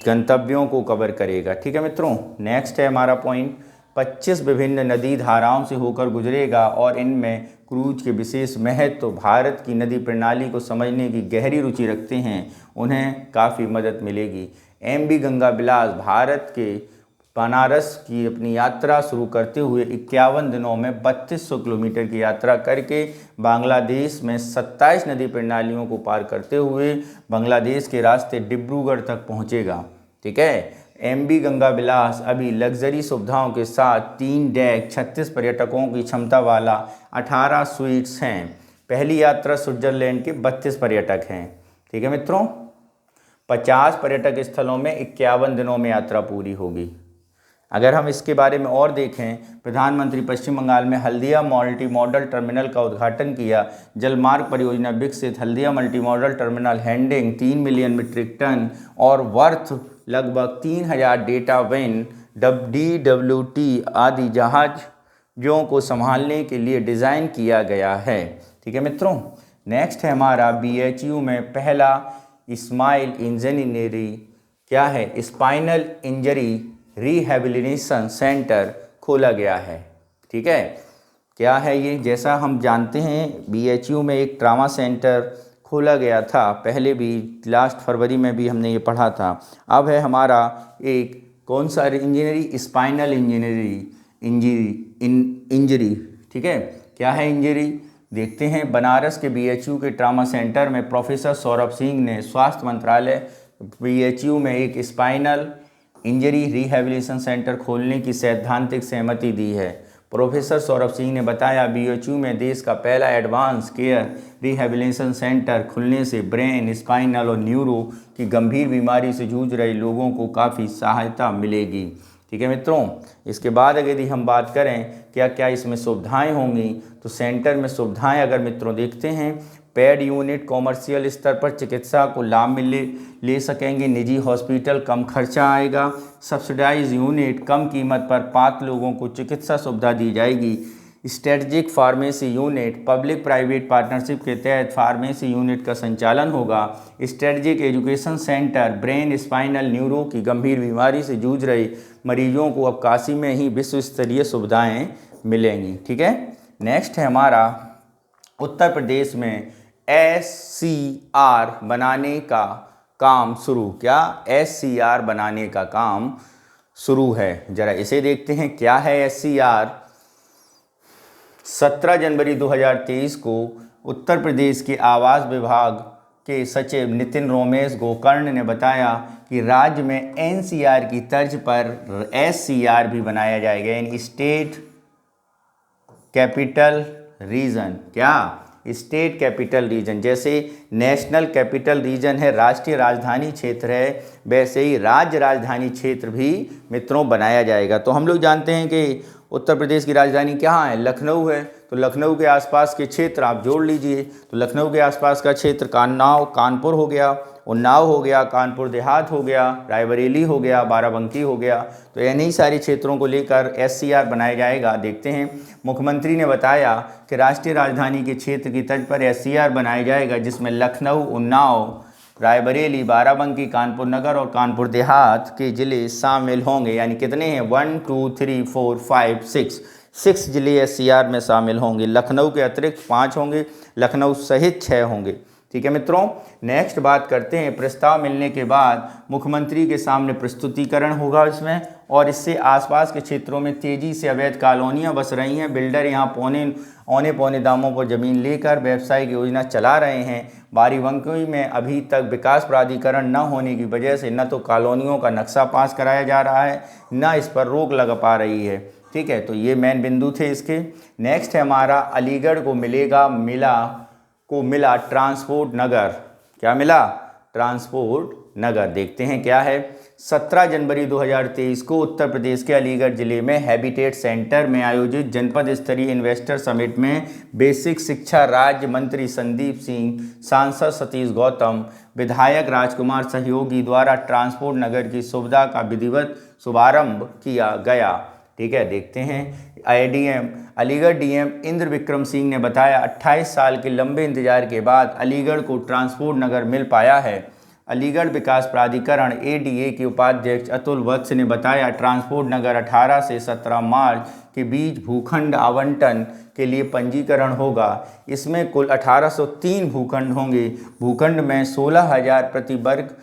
गंतव्यों को कवर करेगा। ठीक है मित्रों। नेक्स्ट है हमारा पॉइंट, 25 विभिन्न नदी धाराओं से होकर गुजरेगा और इनमें क्रूज के विशेष महत्व। तो भारत की नदी प्रणाली को समझने की गहरी रुचि रखते हैं, उन्हें काफ़ी मदद मिलेगी। MV गंगा विलास भारत के बनारस की अपनी यात्रा शुरू करते हुए 51 दिनों में 3200 किलोमीटर की यात्रा करके बांग्लादेश में 27 नदी प्रणालियों को पार करते हुए बांग्लादेश के रास्ते डिब्रूगढ़ तक पहुंचेगा। ठीक है। MV गंगा विलास अभी लग्जरी सुविधाओं के साथ 3 डेक 36 पर्यटकों की क्षमता वाला 18 स्वीट्स हैं। पहली यात्रा स्विट्जरलैंड के 32 पर्यटक हैं। ठीक है मित्रों। 50 पर्यटक स्थलों में 51 दिनों में यात्रा पूरी होगी। अगर हम इसके बारे में और देखें, प्रधानमंत्री पश्चिम बंगाल में हल्दिया मल्टी मॉडल टर्मिनल का उद्घाटन किया। जलमार्ग परियोजना विकसित। Haldia multi model terminal handling 3 million metric ton और वर्थ लगभग 3000 डेटा वैन DWT आदि जहाज़ों को संभालने के लिए डिज़ाइन किया गया है। ठीक है मित्रों। नेक्स्ट है हमारा BHU में पहला स्पाइनल इंजरी रिहैबिलिटेशन सेंटर खोला गया है। ठीक है। क्या है ये, जैसा हम जानते हैं BHU में एक ट्रामा सेंटर खोला गया था, पहले भी लास्ट फरवरी में भी हमने ये पढ़ा था। अब है हमारा एक कौन सा इंजीनियरी, स्पाइनल इंजरी। ठीक है। क्या है इंजरी, देखते हैं। बनारस के BHU के ट्रामा सेंटर में प्रोफेसर सौरभ सिंह ने स्वास्थ्य मंत्रालय BHU में एक स्पाइनल इंजरी रिहैबिलिटेशन सेंटर खोलने की सैद्धांतिक सहमति दी है। प्रोफेसर सौरभ सिंह ने बताया बीएचयू में देश का पहला एडवांस केयर रिहेबिलिटेशन सेंटर खुलने से ब्रेन, स्पाइनल और न्यूरो की गंभीर बीमारी से जूझ रहे लोगों को काफ़ी सहायता मिलेगी। ठीक है मित्रों, इसके बाद अगर यदि हम बात करें क्या क्या इसमें सुविधाएं होंगी, तो सेंटर में सुविधाएं अगर मित्रों देखते हैं, पेड यूनिट कॉमर्शियल स्तर पर चिकित्सा को लाभ ले सकेंगे, निजी हॉस्पिटल कम खर्चा आएगा, सब्सिडाइज यूनिट कम कीमत पर पात्र लोगों को चिकित्सा सुविधा दी जाएगी, strategic pharmacy unit public private partnership के तहत फार्मेसी यूनिट का संचालन होगा, strategic education centre brain, spinal, neuro की गंभीर बीमारी से जूझ रहे मरीजों को अब काशी में ही विश्व स्तरीय सुविधाएँ मिलेंगी। ठीक है, नेक्स्ट है हमारा उत्तर प्रदेश में SCR बनाने का काम शुरू। क्या SCR बनाने का काम शुरू है? जरा इसे देखते हैं क्या है SCR। 17 जनवरी 2023 को उत्तर प्रदेश के आवास विभाग के सचिव नितिन रोमेश गोकर्ण ने बताया कि राज्य में NCR की तर्ज पर SCR भी बनाया जाएगा, यानी स्टेट कैपिटल रीजन। क्या? State capital region. जैसे नेशनल कैपिटल रीजन है, राष्ट्रीय राजधानी क्षेत्र है, वैसे ही राज्य राजधानी क्षेत्र भी मित्रों बनाया जाएगा। तो हम लोग जानते हैं कि उत्तर प्रदेश की राजधानी कहाँ है? लखनऊ है। तो लखनऊ के आसपास के क्षेत्र आप जोड़ लीजिए। तो लखनऊ के आसपास का क्षेत्र कानपुर हो गया, उन्नाव हो गया, कानपुर देहात हो गया, रायबरेली हो गया, बाराबंकी हो गया। तो इन्हीं सारे क्षेत्रों को लेकर SCR बनाया जाएगा। देखते हैं, मुख्यमंत्री ने बताया कि राष्ट्रीय राजधानी के क्षेत्र की तर्ज पर SCR बनाया जाएगा, जिसमें लखनऊ, उन्नाव, रायबरेली, बाराबंकी, कानपुर नगर और कानपुर देहात के ज़िले शामिल होंगे। यानी कितने हैं? 1 2 3 4 5 6 ज़िले SCR में शामिल होंगे। लखनऊ के अतिरिक्त 5 होंगे, लखनऊ सहित 6 होंगे। ठीक है मित्रों, नेक्स्ट बात करते हैं। प्रस्ताव मिलने के बाद मुख्यमंत्री के सामने प्रस्तुतिकरण होगा इसमें, और इससे आसपास के क्षेत्रों में तेज़ी से अवैध कॉलोनियां बस रही हैं। बिल्डर यहां औने पौने दामों पर ज़मीन लेकर व्यवसायिक योजना चला रहे हैं। बाराबंकी में अभी तक विकास प्राधिकरण न होने की वजह से न तो कॉलोनियों का नक्शा पास कराया जा रहा है, न इस पर रोक लगा पा रही है। ठीक है, तो ये मेन बिंदु थे इसके। नेक्स्ट है हमारा अलीगढ़ को मिला ट्रांसपोर्ट नगर। क्या मिला? ट्रांसपोर्ट नगर। देखते हैं क्या है। 17 जनवरी 2023 को उत्तर प्रदेश के अलीगढ़ जिले में हैबिटेट सेंटर में आयोजित जनपद स्तरीय इन्वेस्टर समिट में बेसिक शिक्षा राज्य मंत्री संदीप सिंह, सांसद सतीश गौतम, विधायक राजकुमार सहयोगी द्वारा ट्रांसपोर्ट नगर की सुविधा का विधिवत शुभारंभ किया गया। ठीक है, देखते हैं। अलीगढ़ डीएम इंद्र विक्रम सिंह ने बताया 28 साल के लंबे इंतजार के बाद अलीगढ़ को ट्रांसपोर्ट नगर मिल पाया है। अलीगढ़ विकास प्राधिकरण ADA के उपाध्यक्ष अतुल वत्स ने बताया ट्रांसपोर्ट नगर 18 से 17 मार्च के बीच भूखंड आवंटन के लिए पंजीकरण होगा। इसमें कुल 1803 भूखंड होंगे। भूखंड में 16,000 प्रति वर्ग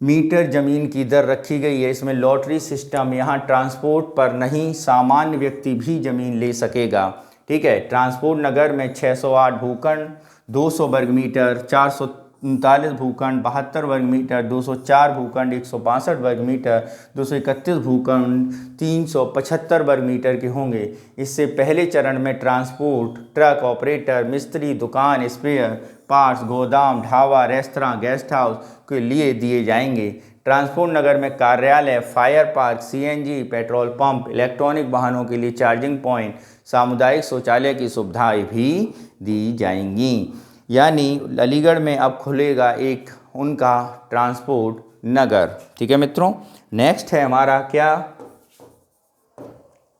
मीटर जमीन की दर रखी गई है। इसमें लॉटरी सिस्टम, यहाँ ट्रांसपोर्ट पर नहीं सामान्य व्यक्ति भी जमीन ले सकेगा। ठीक है, ट्रांसपोर्ट नगर में 608 भूखंड 200 वर्ग मीटर, 439 भूखंड 72 वर्ग मीटर, 204 भूखंड 165 वर्ग मीटर, 231 भूखंड 375 वर्ग मीटर के होंगे। इससे पहले चरण में ट्रांसपोर्ट, ट्रक ऑपरेटर, मिस्त्री, दुकान, स्पेयर पार्ट्स, गोदाम, ढाबा, रेस्तरां, गेस्ट हाउस के लिए दिए जाएंगे। ट्रांसपोर्ट नगर में कार्यालय, fire park, CNG, petrol pump, electronic वाहनों के लिए चार्जिंग पॉइंट, सामुदायिक शौचालय की सुविधाएं भी दी जाएंगी। यानी अलीगढ़ में अब खुलेगा एक उनका ट्रांसपोर्ट नगर। ठीक है मित्रों, नेक्स्ट है हमारा क्या?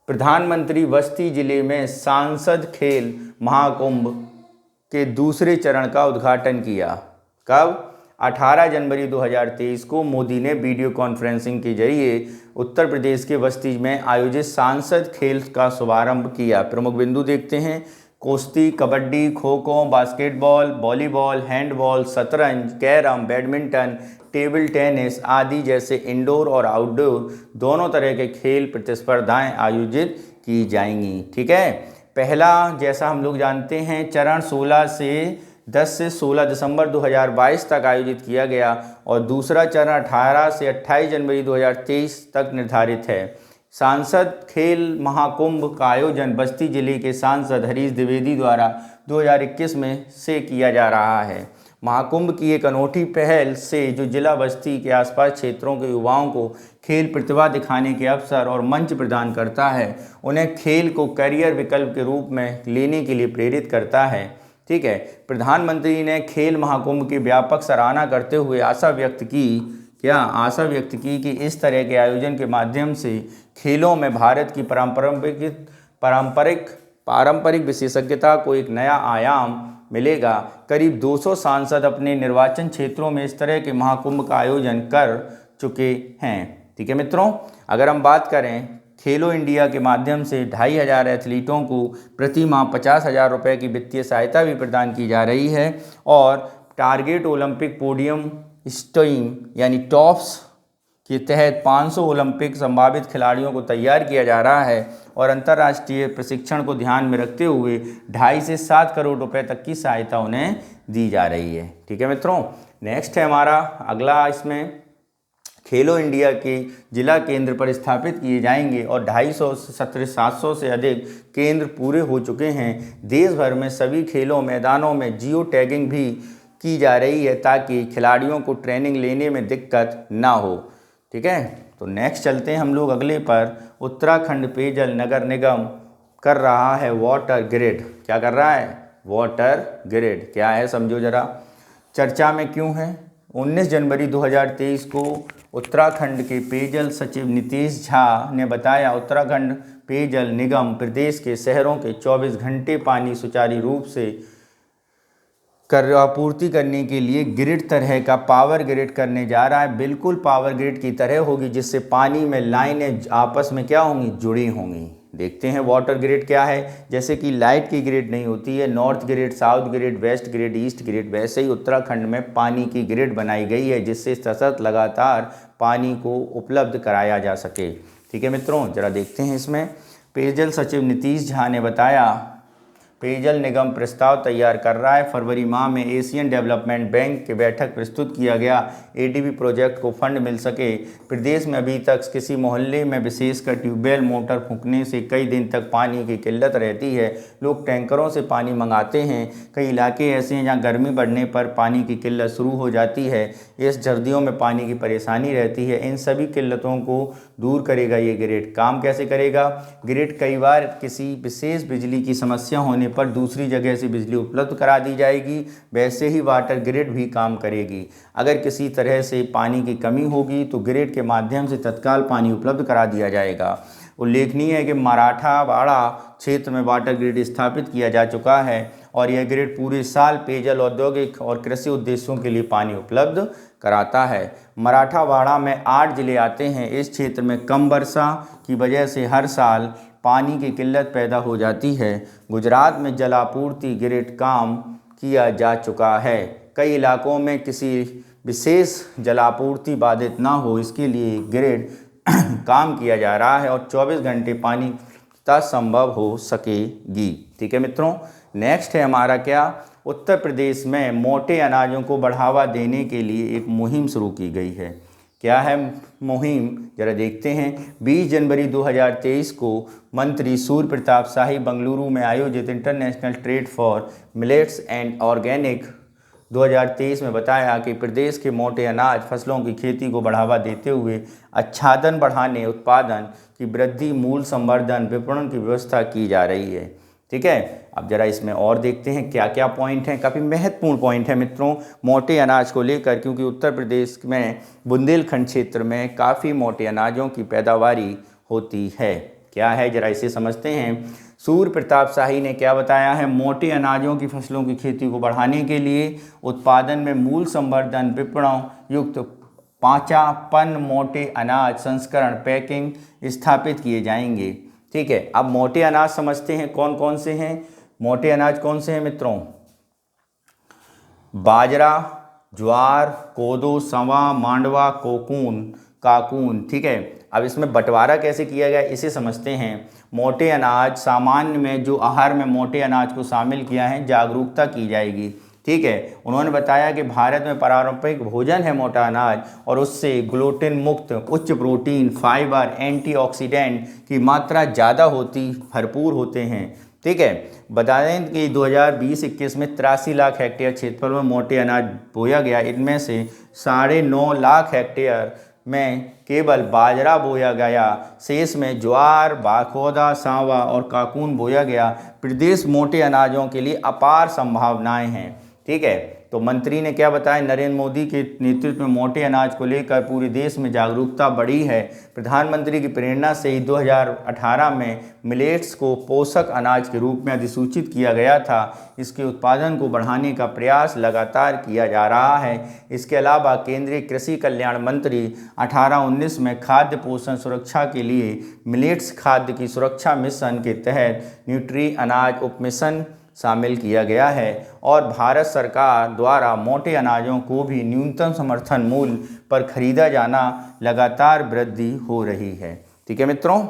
प्रधानमंत्री बस्ती जिले में सांसद खेल महाकुंभ के दूसरे चरण का उद्घाटन किया। कब? 18 जनवरी 2023 को मोदी ने वीडियो कॉन्फ्रेंसिंग के जरिए उत्तर प्रदेश के बस्ती में आयोजित सांसद खेल का शुभारंभ किया। प्रमुख बिंदु देखते हैं। कुश्ती, kabaddi, kho kho, basketball, volleyball, handball, शतरंज, कैरम, बैडमिंटन, टेबल टेनिस आदि जैसे इंडोर और आउटडोर दोनों तरह के खेल प्रतिस्पर्धाएं आयोजित की जाएंगी। ठीक है, पहला जैसा हम लोग जानते हैं चरण 10 से 16 दिसंबर 2022 तक आयोजित किया गया और दूसरा चरण 18 से 28 जनवरी 2023 तक निर्धारित है। सांसद खेल महाकुंभ का आयोजन बस्ती जिले के सांसद हरीश द्विवेदी द्वारा 2021 में से किया जा रहा है। महाकुंभ की एक अनूठी पहल से जो जिला बस्ती के आसपास क्षेत्रों के युवाओं को खेल प्रतिभा दिखाने के अवसर और मंच प्रदान करता है, उन्हें खेल को करियर विकल्प के रूप में लेने के लिए प्रेरित करता है। ठीक है, प्रधानमंत्री ने खेल महाकुंभ की व्यापक सराहना करते हुए आशा व्यक्त की कि इस तरह के आयोजन के माध्यम से खेलों में भारत की पारंपरिक विशेषज्ञता को एक नया आयाम मिलेगा। करीब 200 सांसद अपने निर्वाचन क्षेत्रों में इस तरह के महाकुंभ का आयोजन कर चुके हैं। ठीक है मित्रों, अगर हम बात करें खेलो इंडिया के माध्यम से 2,500 एथलीटों को प्रति माह 50,000 रुपये की वित्तीय सहायता भी प्रदान की जा रही है और टारगेट ओलंपिक पोडियम स्टीम यानी टॉप्स के तहत 500 ओलंपिक संभावित खिलाड़ियों को तैयार किया जा रहा है और अंतर्राष्ट्रीय प्रशिक्षण को ध्यान में रखते हुए 2.5 से 7 करोड़ रुपए तक की सहायता उन्हें दी जा रही है। ठीक है मित्रों, नेक्स्ट है हमारा अगला, इसमें खेलो इंडिया के जिला केंद्र पर स्थापित किए जाएंगे और 250 से 700 से अधिक केंद्र पूरे हो चुके हैं। देश भर में सभी खेलों मैदानों में जियो टैगिंग भी की जा रही है ताकि खिलाड़ियों को ट्रेनिंग लेने में दिक्कत ना हो। ठीक है, तो नेक्स्ट चलते हैं हम लोग अगले पर। उत्तराखंड पेयजल नगर निगम कर रहा है वाटर ग्रिड। क्या कर रहा है? Water grid. क्या है समझो जरा, चर्चा में क्यों है? 19 जनवरी 2023 को उत्तराखंड के पेयजल सचिव नीतीश झा ने बताया, उत्तराखंड पेयजल निगम प्रदेश के शहरों के 24 घंटे पानी सुचारू रूप से आपूर्ति करने के लिए ग्रिड तरह का पावर ग्रिड करने जा रहा है। बिल्कुल पावर ग्रिड की तरह होगी, जिससे पानी में लाइनें आपस में क्या होंगी? जुड़ी होंगी। देखते हैं वाटर ग्रिड क्या है। जैसे कि लाइट की ग्रिड नहीं होती है, north grid, south grid, west grid, east grid, वैसे ही उत्तराखंड में पानी की ग्रिड बनाई गई है जिससे सतत लगातार पानी को उपलब्ध कराया जा सके। ठीक है मित्रों, जरा देखते हैं इसमें। पेयजल सचिव नीतीश झा ने बताया, पेयजल निगम प्रस्ताव तैयार कर रहा है। फरवरी माह में एशियन डेवलपमेंट बैंक की बैठक प्रस्तुत किया गया। एडीबी प्रोजेक्ट को फंड मिल सके। प्रदेश में अभी तक किसी मोहल्ले में विशेषकर ट्यूबवेल मोटर फूंकने से कई दिन तक पानी की किल्लत रहती है। लोग टैंकरों से पानी मंगाते हैं। कई इलाके ऐसे हैं जहाँ गर्मी बढ़ने पर पानी की किल्लत शुरू हो जाती है। इस सर्दियों में पानी की परेशानी रहती है। इन सभी किल्लतों को दूर करेगा ये ग्रिड। काम कैसे करेगा? ग्रिड कई बार किसी विशेष बिजली की समस्या होने पर दूसरी जगह से बिजली उपलब्ध करा दी जाएगी, वैसे ही वाटर ग्रिड भी काम करेगी। अगर किसी तरह से पानी की कमी होगी तो ग्रिड के माध्यम से तत्काल पानी उपलब्ध करा दिया जाएगा। उल्लेखनीय है कि मराठावाड़ा क्षेत्र में वाटर ग्रिड स्थापित किया जा चुका है और यह ग्रिड पूरे साल पेयजल, औद्योगिक और कृषि उद्देश्यों के लिए पानी उपलब्ध कराता है। मराठावाड़ा में 8 जिले आते हैं। इस क्षेत्र में कम वर्षा की वजह से हर साल पानी की किल्लत पैदा हो जाती है। गुजरात में जलापूर्ति ग्रिड काम किया जा चुका है। कई इलाकों में किसी विशेष जलापूर्ति बाधित ना हो, इसके लिए ग्रिड काम किया जा रहा है और 24 घंटे पानी संभव हो सकेगी। ठीक है मित्रों, नेक्स्ट है हमारा क्या? उत्तर प्रदेश में मोटे अनाजों को बढ़ावा देने के लिए एक मुहिम शुरू की गई है। क्या है मुहिम? जरा देखते हैं। 20 जनवरी 2023 को मंत्री सूर्य प्रताप शाही बंगलुरु में आयोजित international trade for millets and organic 2023 में बताया कि प्रदेश के मोटे अनाज फसलों की खेती को बढ़ावा देते हुए आच्छादन बढ़ाने, उत्पादन की वृद्धि, मूल्य संवर्धन, विपणन की व्यवस्था की जा रही है। ठीक है, अब जरा इसमें और देखते हैं क्या क्या पॉइंट हैं। काफ़ी महत्वपूर्ण पॉइंट है मित्रों मोटे अनाज को लेकर, क्योंकि उत्तर प्रदेश में बुंदेलखंड क्षेत्र में काफ़ी मोटे अनाजों की पैदावारी होती है। क्या है जरा इसे समझते हैं। सूर्य प्रताप शाही ने क्या बताया है? मोटे अनाजों की फसलों की खेती को बढ़ाने के लिए उत्पादन में मूल्य संवर्धन, विपणन युक्त 5 मोटे अनाज संस्करण पैकिंग स्थापित किए जाएंगे। ठीक है, अब मोटे अनाज समझते हैं कौन कौन से हैं। मोटे अनाज कौन से हैं मित्रों? बाजरा, ज्वार, कोदो, सवा, मांडवा, काकून। ठीक है, अब इसमें बंटवारा कैसे किया गया इसे समझते हैं। मोटे अनाज सामान्य में जो आहार में मोटे अनाज को शामिल किया है, जागरूकता की जाएगी। ठीक है। उन्होंने बताया कि भारत में पारंपरिक भोजन है मोटा अनाज और उससे ग्लूटेन मुक्त, उच्च प्रोटीन, फाइबर, एंटीऑक्सीडेंट की मात्रा ज़्यादा होती, भरपूर होते हैं। ठीक है। बता दें कि 2020-21 में 83 लाख हेक्टेयर क्षेत्रफल में मोटे अनाज बोया गया। इनमें से 9.5 लाख हेक्टेयर में केवल बाजरा बोया गया, शेष में ज्वार, बाखोदा, सांवा और काकून बोया गया। प्रदेश मोटे अनाजों के लिए अपार संभावनाएं हैं। ठीक है। तो मंत्री ने क्या बताया, नरेंद्र मोदी के नेतृत्व में मोटे अनाज को लेकर पूरे देश में जागरूकता बढ़ी है। प्रधानमंत्री की प्रेरणा से ही 2018 में मिलेट्स को पोषक अनाज के रूप में अधिसूचित किया गया था। इसके उत्पादन को बढ़ाने का प्रयास लगातार किया जा रहा है। इसके अलावा केंद्रीय कृषि कल्याण मंत्री 18-19 में खाद्य पोषण सुरक्षा के लिए मिलेट्स खाद्य की सुरक्षा मिशन के तहत न्यूट्री अनाज उपमिशन शामिल किया गया है और भारत सरकार द्वारा मोटे अनाजों को भी न्यूनतम समर्थन मूल्य पर खरीदा जाना लगातार वृद्धि हो रही है। ठीक है मित्रों।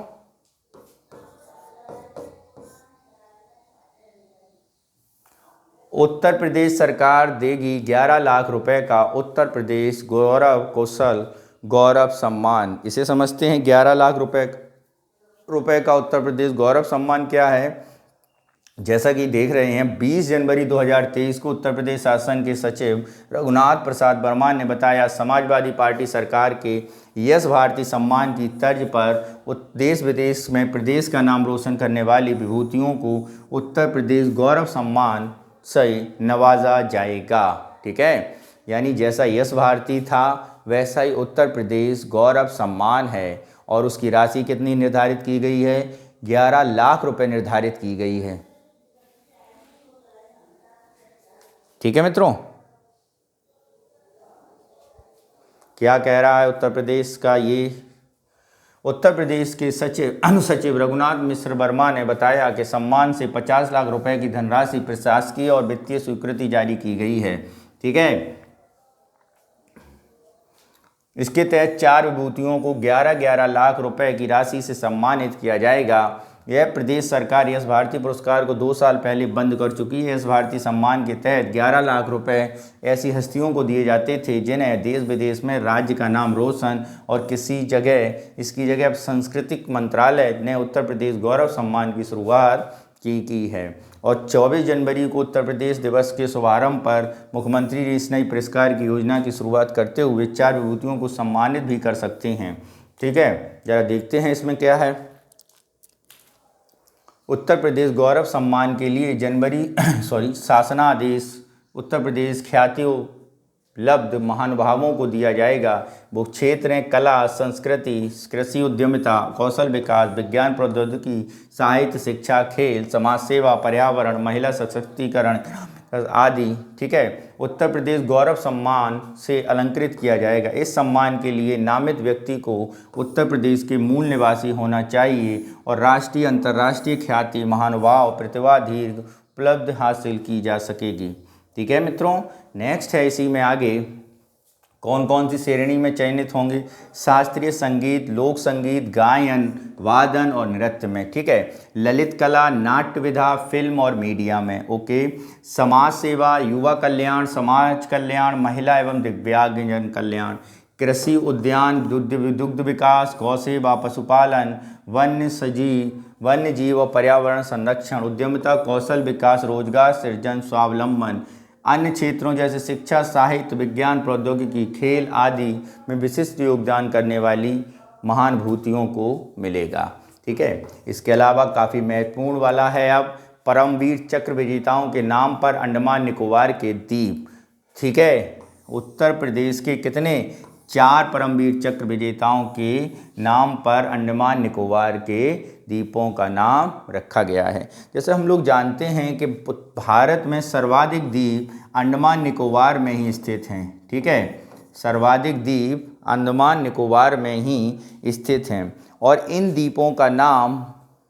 उत्तर प्रदेश सरकार देगी 11 लाख रुपए का उत्तर प्रदेश कौशल गौरव सम्मान। इसे समझते हैं 11 लाख रुपए का उत्तर प्रदेश गौरव सम्मान क्या है। जैसा कि देख रहे हैं, 20 जनवरी 2023 को उत्तर प्रदेश शासन के सचिव रघुनाथ प्रसाद वर्मा ने बताया, समाजवादी पार्टी सरकार के यश भारती सम्मान की तर्ज पर देश विदेश में प्रदेश का नाम रोशन करने वाली विभूतियों को उत्तर प्रदेश गौरव सम्मान से नवाजा जाएगा। ठीक है। यानी जैसा यश भारती था वैसा ही उत्तर प्रदेश गौरव सम्मान है और उसकी राशि कितनी निर्धारित की गई है, 11 लाख रुपए निर्धारित की गई है। ठीक है मित्रों। क्या कह रहा है उत्तर प्रदेश का, ये उत्तर प्रदेश के अनुसचिव रघुनाथ मिश्र वर्मा ने बताया कि सम्मान से 50 लाख रुपए की धनराशि प्रशासकीय और वित्तीय स्वीकृति जारी की गई है। ठीक है। इसके तहत 4 विभूतियों को 11-11 लाख रुपए की राशि से सम्मानित किया जाएगा। यह प्रदेश सरकार यश भारती पुरस्कार को 2 साल पहले बंद कर चुकी है। यश भारती सम्मान के तहत 11 लाख रुपए ऐसी हस्तियों को दिए जाते थे जिन्हें देश विदेश में राज्य का नाम रोशन और इसकी जगह अब सांस्कृतिक मंत्रालय ने उत्तर प्रदेश गौरव सम्मान की शुरुआत की है। और 24 जनवरी को उत्तर प्रदेश दिवस के शुभारंभ पर मुख्यमंत्री जी इस नई पुरस्कार की योजना की शुरुआत करते हुए 4 विभूतियों को सम्मानित भी कर सकते हैं। ठीक है। जरा देखते हैं इसमें क्या है। उत्तर प्रदेश गौरव सम्मान के लिए शासनादेश उत्तर प्रदेश ख्याति उपलब्ध महानुभावों को दिया जाएगा। वो क्षेत्र हैं कला, संस्कृति, कृषि उद्यमिता, कौशल विकास, विज्ञान प्रौद्योगिकी, साहित्य, शिक्षा, खेल, समाज सेवा, पर्यावरण, महिला सशक्तिकरण आदि। ठीक है। उत्तर प्रदेश गौरव सम्मान से अलंकृत किया जाएगा। इस सम्मान के लिए नामित व्यक्ति को उत्तर प्रदेश के मूल निवासी होना चाहिए और राष्ट्रीय अंतर्राष्ट्रीय ख्याति, महानुभाव, प्रतिभा धीर उपलब्ध हासिल की जा सकेगी। ठीक है मित्रों। नेक्स्ट है इसी में आगे कौन कौन सी श्रेणी में चयनित होंगे, शास्त्रीय संगीत, लोक संगीत, गायन, वादन और नृत्य में। ठीक है। ललित कला, नाट्य विधा, फिल्म और मीडिया में। ओके। समाज सेवा, युवा कल्याण, समाज कल्याण, महिला एवं दिव्यांगजन कल्याण, कृषि उद्यान, दुग्ध विकास, गौ सेवा, पशुपालन, वन्य जीव और पर्यावरण संरक्षण, उद्यमिता, कौशल विकास, रोजगार सृजन, स्वावलंबन। अन्य क्षेत्रों जैसे शिक्षा, साहित्य, विज्ञान, प्रौद्योगिकी, खेल आदि में विशिष्ट योगदान करने वाली महान विभूतियों को मिलेगा। ठीक है। इसके अलावा काफ़ी महत्वपूर्ण वाला है अब परमवीर चक्र विजेताओं के नाम पर अंडमान निकोबार के द्वीप। ठीक है। उत्तर प्रदेश के कितने 4 परमवीर चक्र विजेताओं के नाम पर अंडमान निकोबार के द्वीपों का नाम रखा गया है। जैसे हम लोग जानते हैं कि भारत में सर्वाधिक द्वीप अंडमान निकोबार में ही स्थित हैं। ठीक है। सर्वाधिक द्वीप अंडमान निकोबार में ही स्थित हैं और इन द्वीपों का नाम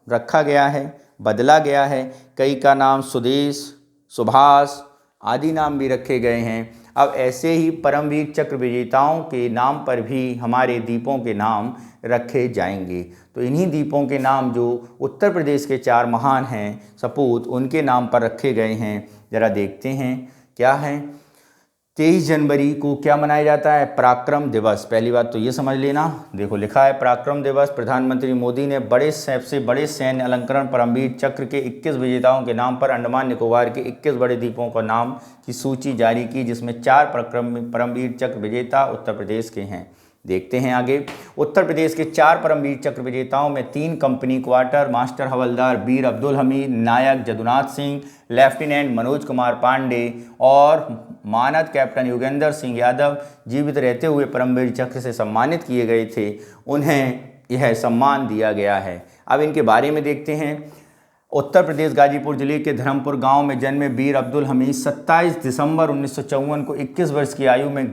रखा गया है, बदला गया है। कई का नाम सुदेश, सुभाष आदि नाम भी रखे गए हैं। अब ऐसे ही परमवीर चक्र विजेताओं के नाम पर भी हमारे द्वीपों के नाम रखे जाएंगे। तो इन्हीं द्वीपों के नाम जो उत्तर प्रदेश के 4 महान हैं सपूत, उनके नाम पर रखे गए हैं। ज़रा देखते हैं क्या हैं। 23 जनवरी को क्या मनाया जाता है, पराक्रम दिवस। पहली बात तो ये समझ लेना, देखो लिखा है पराक्रम दिवस। प्रधानमंत्री मोदी ने सबसे बड़े सैन्य अलंकरण परमवीर चक्र के 21 विजेताओं के नाम पर अंडमान निकोबार के 21 बड़े द्वीपों का नाम की सूची जारी की, जिसमें 4 परमवीर चक्र विजेता उत्तर प्रदेश के हैं। देखते हैं आगे। उत्तर प्रदेश के 4 परमवीर चक्र विजेताओं में 3 कंपनी क्वार्टर मास्टर हवलदार वीर अब्दुल हमीद, नायक जदुनाथ सिंह, लेफ्टिनेंट मनोज कुमार पांडे और मानद कैप्टन योगेंद्र सिंह यादव जीवित रहते हुए परमवीर चक्र से सम्मानित किए गए थे। उन्हें यह सम्मान दिया गया है। अब इनके बारे में देखते हैं। उत्तर प्रदेश गाजीपुर जिले के धर्मपुर गांव में जन्मे वीर अब्दुल हमीद 27 दिसंबर 1954 को 21 वर्ष की आयु में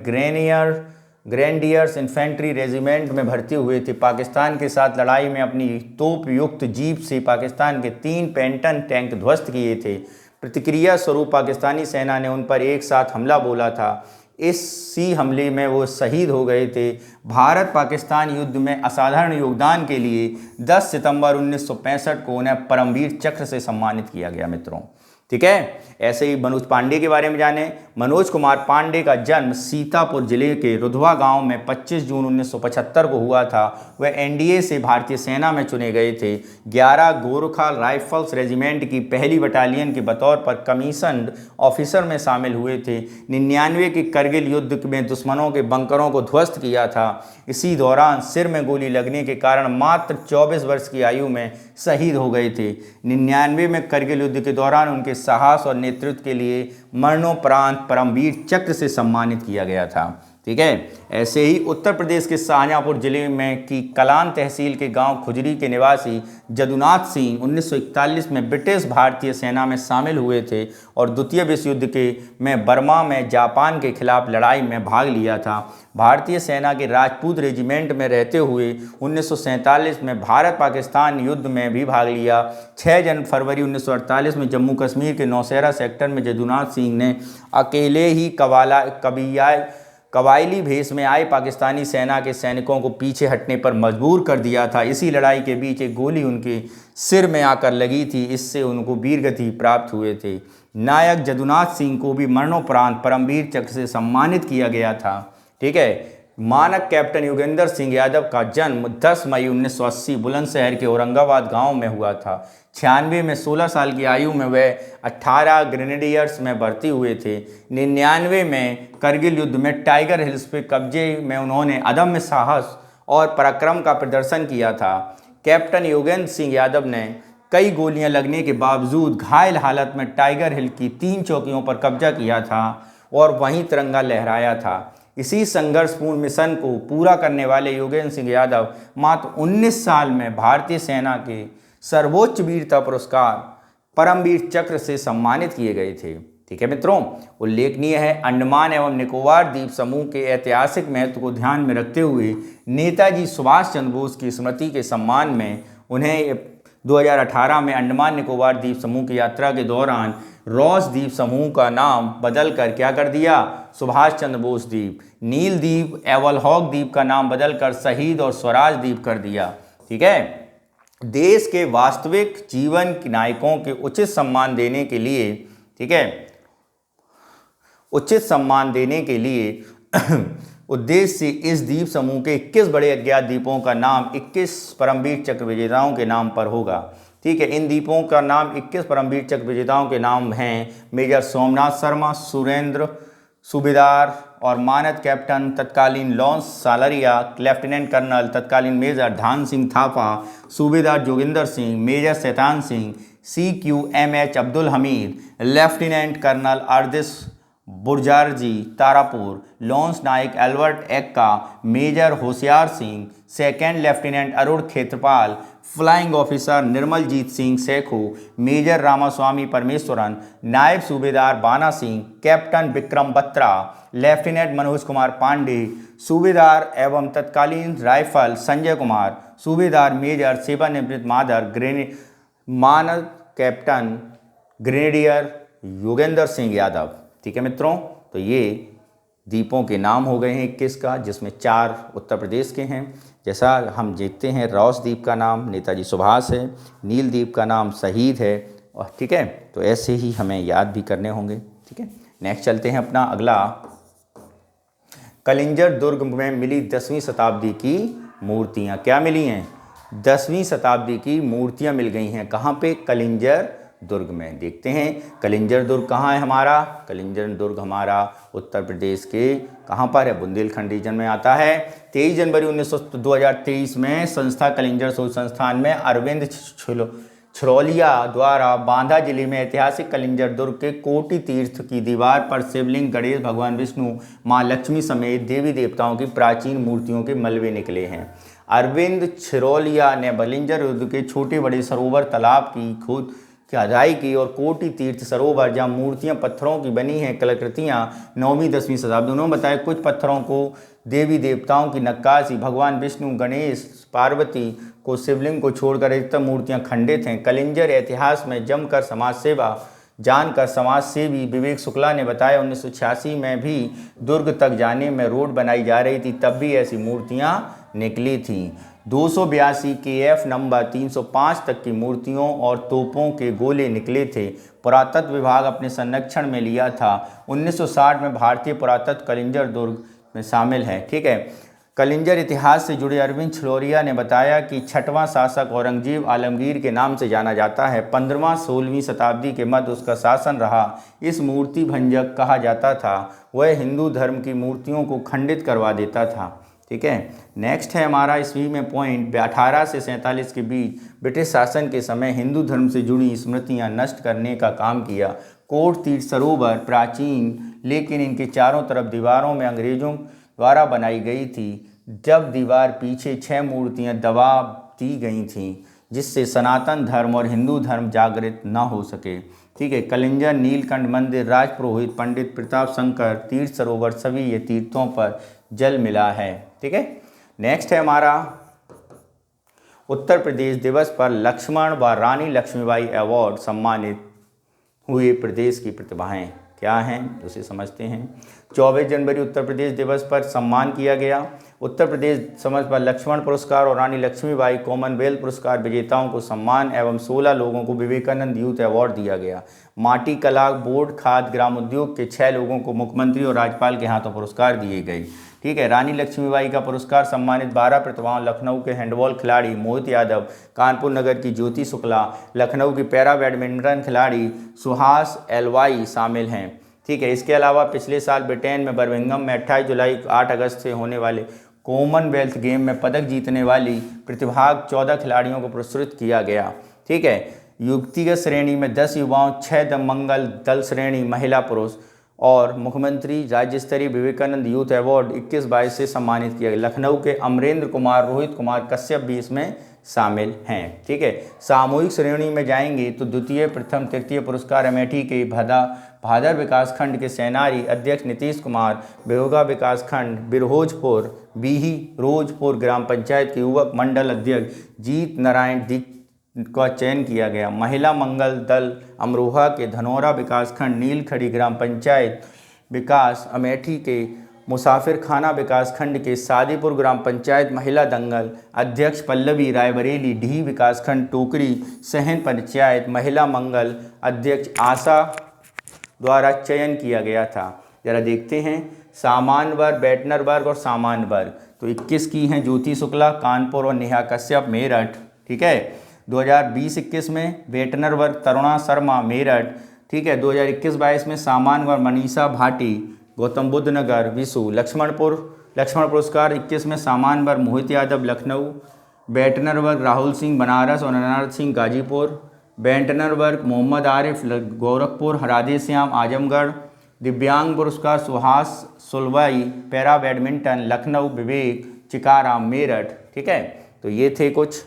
ग्रेनेडियर्स इन्फेंट्री रेजिमेंट में भर्ती हुए थे। पाकिस्तान के साथ लड़ाई में अपनी तोप युक्त जीप से पाकिस्तान के 3 पेंटन टैंक ध्वस्त किए थे। प्रतिक्रिया स्वरूप पाकिस्तानी सेना ने उन पर एक साथ हमला बोला था। इसी हमले में वो शहीद हो गए थे। भारत पाकिस्तान युद्ध में असाधारण योगदान के लिए 10 सितंबर 1965 को उन्हें परमवीर चक्र से सम्मानित किया गया मित्रों। ठीक है। ऐसे ही मनोज पांडे के बारे में जानें। मनोज कुमार पांडे का जन्म सीतापुर जिले के रुधवा गांव में 25 जून 1975 को हुआ था। वह एनडीए से भारतीय सेना में चुने गए थे। 11 गोरखा राइफल्स रेजिमेंट की पहली बटालियन के बतौर पर कमीशन्ड ऑफिसर में शामिल हुए थे। 99 के करगिल युद्ध में दुश्मनों के बंकरों को ध्वस्त किया था। इसी दौरान सिर में गोली लगने के कारण मात्र 24 वर्ष की आयु में शहीद हो गए थे। 99 में करगिल युद्ध के दौरान उनके साहस और नेतृत्व के लिए मरणोपरांत परमवीर चक्र से सम्मानित किया गया था। ठीक है। ऐसे ही उत्तर प्रदेश के शाहजहांपुर जिले में की कलान तहसील के गांव खुजरी के निवासी जदुनाथ सिंह 1941 में ब्रिटिश भारतीय सेना में शामिल हुए थे और द्वितीय विश्व युद्ध में बर्मा में जापान के खिलाफ लड़ाई में भाग लिया था। भारतीय सेना के राजपूत रेजिमेंट में रहते हुए 1947 में भारत पाकिस्तान युद्ध में भी भाग लिया। 6 फरवरी 1948 में जम्मू कश्मीर के नौशहरा सेक्टर में जदुनाथ सिंह ने अकेले ही कबायली भेष में आए पाकिस्तानी सेना के सैनिकों को पीछे हटने पर मजबूर कर दिया था। इसी लड़ाई के बीच एक गोली उनके सिर में आकर लगी थी। इससे उनको वीरगति प्राप्त हुए थे। नायक जदुनाथ सिंह को भी मरणोपरांत परमवीर चक्र से सम्मानित किया गया था। ठीक है। मानक कैप्टन योगेंद्र सिंह यादव का जन्म 10 मई 1980 बुलंदशहर के औरंगाबाद गांव में हुआ था। 96 में 16 साल की आयु में वह 18 ग्रेनेडियर्स में भर्ती हुए थे। 99 में करगिल युद्ध में टाइगर हिल्स पे कब्जे में उन्होंने अदम्य साहस और पराक्रम का प्रदर्शन किया था। कैप्टन योगेंद्र सिंह यादव ने कई गोलियां लगने के बावजूद घायल हालत में टाइगर हिल की 3 चौकियों पर कब्जा किया था और वहीं तिरंगा लहराया था। इसी संघर्षपूर्ण मिशन को पूरा करने वाले योगेंद्र सिंह यादव मात्र 19 साल में भारतीय सेना के सर्वोच्च वीरता पुरस्कार परमवीर चक्र से सम्मानित किए गए थे। ठीक है मित्रों। उल्लेखनीय है, अंडमान एवं निकोबार द्वीप समूह के ऐतिहासिक महत्व को ध्यान में रखते हुए नेताजी सुभाष चंद्र बोस की स्मृति के सम्मान में उन्हें 2018 में अंडमान निकोबार द्वीप समूह की यात्रा के दौरान रॉस द्वीप समूह का नाम बदलकर क्या कर दिया, सुभाष चंद्र बोस द्वीप। नील द्वीप एवलहॉक द्वीप का नाम बदलकर शहीद और स्वराज द्वीप कर दिया। ठीक है। देश के वास्तविक जीवन के नायकों के उचित सम्मान देने के लिए, ठीक है, उचित सम्मान देने के लिए उद्देश्य से इस द्वीप समूह के 21 बड़े अज्ञात द्वीपों का नाम 21 परमवीर चक्र विजेताओं के नाम पर होगा। ठीक है। इन द्वीपों का नाम 21 परमवीर चक्र विजेताओं के नाम हैं मेजर सोमनाथ शर्मा, सुरेंद्र सूबेदार और मानद कैप्टन तत्कालीन लॉन्स सालरिया, लेफ्टिनेंट कर्नल तत्कालीन major Dhan Singh Thapa, Subedar Joginder Singh, major Shaitan Singh, CQMH Abdul Hamid, lieutenant colonel Ardeshir Burzorji Tarapore, lance Naik Albert Ekka, major Hoshiar Singh, second lieutenant Arun Khetarpal, flying officer Nirmaljit Singh Sekhon, major Ramaswamy Parameswaran, Naib Subedar Bana Singh, captain Vikram Batra, lieutenant Manoj Kumar Pandey, Subedar एवं तत्कालीन राइफल संजय कुमार, सूबेदार मेजर सेवानिवृत्त मादर, मानद कैप्टन ग्रेनेडियर योगेंद्र सिंह यादव। ठीक है मित्रों। तो ये द्वीपों के नाम हो गए हैं 21 का, जिसमें 4 उत्तर प्रदेश के हैं। जैसा हम देखते हैं, रॉस द्वीप का नाम नेताजी सुभाष है, नील द्वीप का नाम शहीद है, और ठीक है, तो ऐसे ही हमें याद भी करने होंगे। ठीक है। नेक्स्ट चलते हैं अपना अगला। कलिंजर दुर्ग में मिली 10वीं शताब्दी की मूर्तियाँ। क्या मिली हैं? 10वीं शताब्दी की मूर्तियाँ मिल गई हैं। कहाँ पे? कलिंजर दुर्ग में। देखते हैं कलिंजर दुर्ग कहाँ है हमारा। कलिंजर दुर्ग हमारा उत्तर प्रदेश के कहाँ पर है? बुंदेलखंड रीजन में आता है। 23 जनवरी 2023 में संस्था कलिंजर शोध संस्थान में अरविंद छरोलिया द्वारा बांदा जिले में ऐतिहासिक कलिंजर दुर्ग के कोटि तीर्थ की दीवार पर शिवलिंग, गणेश भगवान विष्णु, माँ लक्ष्मी समेत देवी देवताओं की प्राचीन मूर्तियों के मलबे निकले हैं। अरविंद छरोलिया ने कलिंजर दुर्ग के छोटे बड़े सरोवर, तालाब की खोद खुदाई की और कोटि तीर्थ सरोवर जहाँ मूर्तियाँ पत्थरों की बनी हैं, कलाकृतियाँ 9वीं 10वीं शताब्दी। उन्होंने बताया कुछ पत्थरों को देवी देवताओं की नक्काशी, भगवान विष्णु, गणेश, पार्वती को, शिवलिंग को छोड़कर अधिकतर मूर्तियाँ खंडित हैं। कलिंजर इतिहास में जमकर समाज सेवा जानकर समाज सेवी विवेक शुक्ला ने बताया 1986 में भी दुर्ग तक जाने में रोड बनाई जा रही थी, तब भी ऐसी मूर्तियाँ निकली थीं। 282 KF नंबर 305 तक की मूर्तियों और तोपों के गोले निकले थे। पुरातत्व विभाग अपने संरक्षण में लिया था। 1960 में भारतीय पुरातत्व कलिंजर दुर्ग में शामिल है। ठीक है। कलिंजर इतिहास से जुड़े अरविंद छरोलिया ने बताया कि 6वां शासक औरंगजेब आलमगीर के नाम से जाना जाता है। 15वां-16वीं शताब्दी के मध्य उसका शासन रहा। इस मूर्ति भंजक कहा जाता था। वह हिंदू धर्म की मूर्तियों को खंडित करवा देता था। ठीक है। नेक्स्ट है हमारा ईस्वी में पॉइंट। 18 से 47 के बीच ब्रिटिश शासन के समय हिंदू धर्म से जुड़ी स्मृतियाँ नष्ट करने का काम किया। कोट तीर्थ सरोवर प्राचीन, लेकिन इनके चारों तरफ दीवारों में अंग्रेजों द्वारा बनाई गई थी। जब दीवार पीछे 6 मूर्तियां दबा दी गई थीं, जिससे सनातन धर्म और हिंदू धर्म जागृत न हो सके। ठीक है। कलिंजर, नीलकंठ मंदिर, राजपुरोहित, पंडित प्रताप शंकर तीर्थ सरोवर, सभी ये तीर्थों पर जल मिला है। ठीक है। नेक्स्ट है हमारा उत्तर प्रदेश दिवस पर लक्ष्मण व रानी लक्ष्मीबाई अवार्ड सम्मानित हुए प्रदेश की प्रतिभाएं क्या हैं, उसे समझते हैं। 24 जनवरी उत्तर प्रदेश दिवस पर सम्मान किया गया। उत्तर प्रदेश समझ पर लक्ष्मण पुरस्कार और रानी लक्ष्मीबाई कॉमनवेल्थ पुरस्कार विजेताओं को सम्मान एवं 16 लोगों को विवेकानंद यूथ अवार्ड दिया गया। माटी कला बोर्ड, खाद्य ग्राम उद्योग के 6 लोगों को मुख्यमंत्री और राज्यपाल के हाथों पुरस्कार दिए गए। ठीक है। रानी लक्ष्मीबाई का पुरस्कार सम्मानित 12 प्रतिभाओं, लखनऊ के हैंडबॉल खिलाड़ी मोहित यादव, कानपुर नगर की ज्योति शुक्ला, लखनऊ की पैरा बैडमिंटन खिलाड़ी सुहास एलवाई शामिल हैं। ठीक है। इसके अलावा पिछले साल ब्रिटेन में बर्मिंघम में 28 जुलाई 8 अगस्त से होने वाले कॉमनवेल्थ गेम में पदक जीतने वाली प्रतिभाग 14 खिलाड़ियों को पुरस्कृत किया गया। ठीक है। व्यक्तिगत श्रेणी में 10 युवाओं, 6 मंगल दल श्रेणी महिला पुरुष और मुख्यमंत्री राज्य स्तरीय विवेकानंद यूथ अवार्ड 21-22 से सम्मानित किया गया। लखनऊ के अमरेंद्र कुमार, रोहित कुमार कश्यप भी इसमें शामिल हैं। ठीक है। सामूहिक श्रेणी में जाएंगे तो द्वितीय, प्रथम, तृतीय पुरस्कार अमेठी के भादर विकासखंड के सेनारी अध्यक्ष नीतीश कुमार, बेहोगा विकासखंड बिरहोजपुर बीही रोजपुर ग्राम पंचायत के युवक मंडल अध्यक्ष जीत नारायण का चयन किया गया। महिला मंगल दल अमरोहा के धनौरा विकासखंड नीलखड़ी ग्राम पंचायत विकास अमेठी के मुसाफिर खाना विकासखंड के सादीपुर ग्राम पंचायत महिला दंगल अध्यक्ष पल्लवी रायबरेली डी विकासखंड टोकरी सहन पंचायत महिला मंगल अध्यक्ष आशा द्वारा चयन किया गया था। जरा देखते हैं सामान्य वर्ग, बैटनर वर्ग और सामान्य वर्ग। तो 21 की हैं ज्योति शुक्ला कानपुर और नेहा कश्यप मेरठ। ठीक है। 2020-21 में वेटनर वर्ग तरुणा शर्मा मेरठ। ठीक है। 2021-22 में सामान्य वर्ग मनीषा भाटी गौतम बुद्ध नगर विशु। लक्ष्मण पुरस्कार 21 में सामान्य वर्ग मोहित यादव लखनऊ। वेटनर वर्ग राहुल सिंह बनारस और अनारत सिंह गाजीपुर। वेटनर वर्ग मोहम्मद आरिफ गोरखपुर, राधे श्याम आजमगढ़। दिव्यांग पुरस्कार सुहास सुलवाई पैरा बैडमिंटन लखनऊ, विवेक चिकाराम मेरठ। ठीक है। तो ये थे कुछ।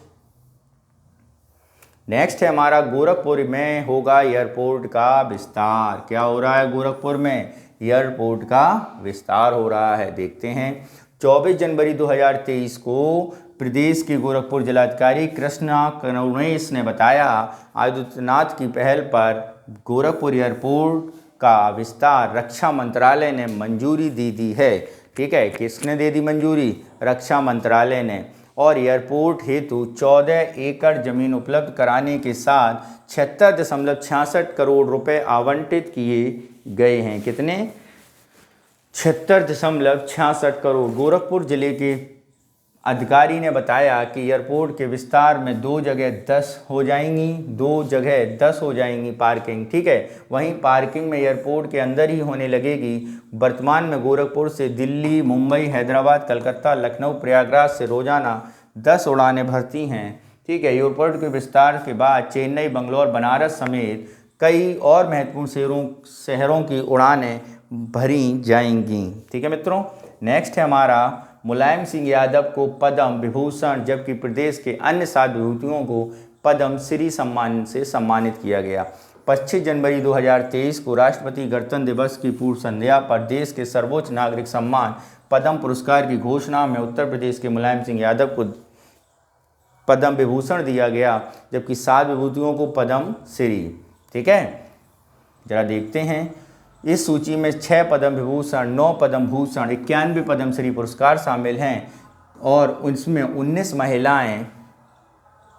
नेक्स्ट है हमारा गोरखपुर में होगा एयरपोर्ट का विस्तार। क्या हो रहा है गोरखपुर में? एयरपोर्ट का विस्तार हो रहा है। देखते हैं। 24 जनवरी 2023 को प्रदेश के गोरखपुर जिलाधिकारी कृष्णा करुणेश ने बताया आदित्यनाथ की पहल पर गोरखपुर एयरपोर्ट का विस्तार रक्षा मंत्रालय ने मंजूरी दे दी है। ठीक है। किसने दे दी मंजूरी? रक्षा मंत्रालय ने। और एयरपोर्ट हेतु 14 एकड़ जमीन उपलब्ध कराने के साथ 76.66 करोड़ रुपए आवंटित किए गए हैं। कितने? 76.66 करोड़। गोरखपुर जिले के अधिकारी ने बताया कि एयरपोर्ट के विस्तार में 2 जगह 10 हो जाएंगी पार्किंग। ठीक है, वहीं पार्किंग में एयरपोर्ट के अंदर ही होने लगेगी। वर्तमान में गोरखपुर से दिल्ली, मुंबई, हैदराबाद, कलकत्ता, लखनऊ, प्रयागराज से रोजाना 10 उड़ानें भरती हैं। ठीक है, एयरपोर्ट के विस्तार के बाद चेन्नई, बंगलौर, बनारस समेत कई और महत्वपूर्ण शहरों की उड़ानें भरी जाएंगी। ठीक है मित्रों, नेक्स्ट है हमारा मुलायम सिंह यादव को पद्म विभूषण, जबकि प्रदेश के अन्य 7 विभूतियों को पद्म श्री सम्मान से सम्मानित किया गया। 25 जनवरी 2023 को राष्ट्रपति गणतंत्र दिवस की पूर्व संध्या पर देश के सर्वोच्च नागरिक सम्मान पद्म पुरस्कार की घोषणा में उत्तर प्रदेश के मुलायम सिंह यादव को पद्म विभूषण दिया गया, जबकि 7 विभूतियों को पद्म श्री। ठीक है, जरा देखते हैं इस सूची में 6 पद्म विभूषण, 9 पद्म भूषण, 91 पद्मश्री पुरस्कार शामिल हैं और उसमें 19 महिलाएं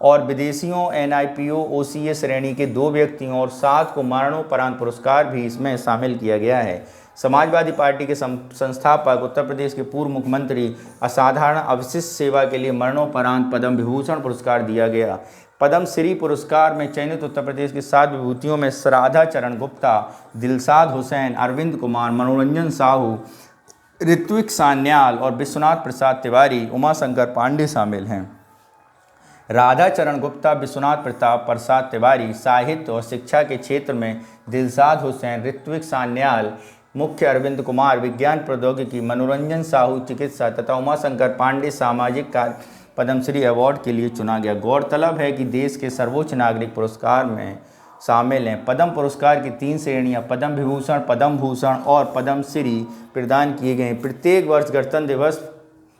और विदेशियों NIPO OCA श्रेणी के 2 व्यक्तियों और 7 को मरणोपरांत पुरस्कार भी इसमें शामिल किया गया है। समाजवादी पार्टी के संस्थापक उत्तर प्रदेश के पूर्व मुख्यमंत्री असाधारण अविशिष्ट सेवा के लिए मरणोपरांत पद्म विभूषण पुरस्कार दिया गया। पद्म श्री पुरस्कार में चयनित उत्तर प्रदेश की 7 विभूतियों में राधा चरण गुप्ता, दिलशाद हुसैन, अरविंद कुमार, मनोरंजन साहू, ऋत्विक सान्याल और विश्वनाथ प्रसाद तिवारी, उमाशंकर पांडे शामिल हैं। राधा चरण गुप्ता, विश्वनाथ प्रसाद तिवारी साहित्य और शिक्षा के क्षेत्र में, दिलशाद हुसैन, ऋत्विक सान्याल मुख्य, अरविंद कुमार विज्ञान प्रौद्योगिकी, मनोरंजन साहू चिकित्सा तथा उमाशंकर पांडे सामाजिक कार्य पद्मश्री अवार्ड के लिए चुना गया। गौरतलब है कि देश के सर्वोच्च नागरिक पुरस्कार में शामिल हैं। पद्म पुरस्कार की 3 श्रेणियां पद्म विभूषण, पद्म भूषण और पद्मश्री प्रदान किए गए हैं। प्रत्येक वर्ष गणतंत्र दिवस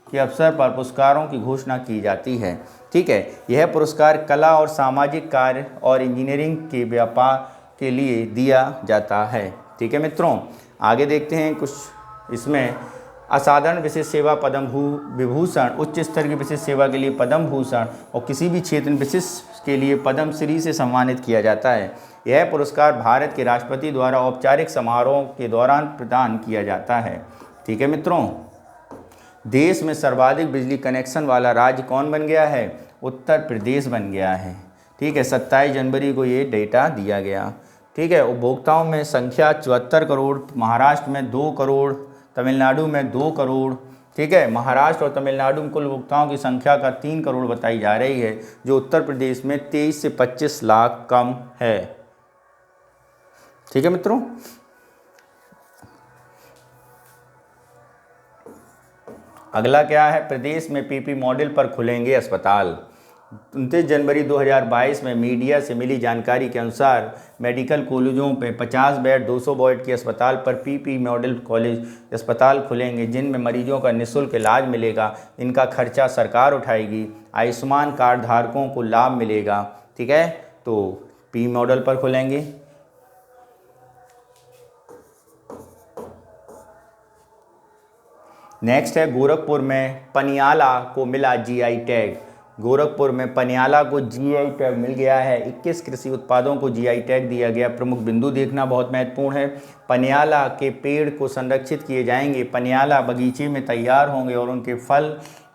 के अवसर पर पुरस्कारों की घोषणा की जाती है। ठीक है, यह पुरस्कार कला और सामाजिक कार्य और इंजीनियरिंग के व्यापार के लिए दिया जाता है। ठीक है मित्रों, आगे देखते हैं कुछ इसमें असाधारण विशेष सेवा पद्म विभूषण, उच्च स्तर की विशेष सेवा के लिए पद्म भूषण और किसी भी क्षेत्र में विशिष्ट के लिए पद्म श्री से सम्मानित किया जाता है। यह पुरस्कार भारत के राष्ट्रपति द्वारा औपचारिक समारोह के दौरान प्रदान किया जाता है। ठीक है मित्रों, देश में सर्वाधिक बिजली कनेक्शन वाला राज्य कौन बन गया है? उत्तर प्रदेश बन गया है। ठीक है, 27 जनवरी को ये डेटा दिया गया। ठीक है, उपभोक्ताओं में संख्या 74 करोड़, महाराष्ट्र में 2 करोड़, तमिलनाडु में 2 करोड़। ठीक है, महाराष्ट्र और तमिलनाडु में कुल उपभोक्ताओं की संख्या का 3 करोड़ बताई जा रही है, जो उत्तर प्रदेश में 23 से 25 लाख कम है। ठीक है मित्रों, अगला क्या है? प्रदेश में PP मॉडल पर खुलेंगे अस्पताल। 29 जनवरी 2022 में मीडिया से मिली जानकारी के अनुसार मेडिकल कॉलेजों पे 50 बेड 200 बेड के अस्पताल पर PP मॉडल कॉलेज अस्पताल खुलेंगे, जिनमें मरीजों का निःशुल्क इलाज मिलेगा। इनका खर्चा सरकार उठाएगी। आयुष्मान कार्ड धारकों को लाभ मिलेगा। ठीक है, तो PP मॉडल पर खुलेंगे। नेक्स्ट है गोरखपुर में पनियाला को मिला GI टैग। गोरखपुर में पनियाला को GI टैग मिल गया है। 21 कृषि उत्पादों को GI टैग दिया गया। प्रमुख बिंदु देखना बहुत महत्वपूर्ण है। पनियाला के पेड़ को संरक्षित किए जाएंगे। पनियाला बगीचे में तैयार होंगे और उनके फल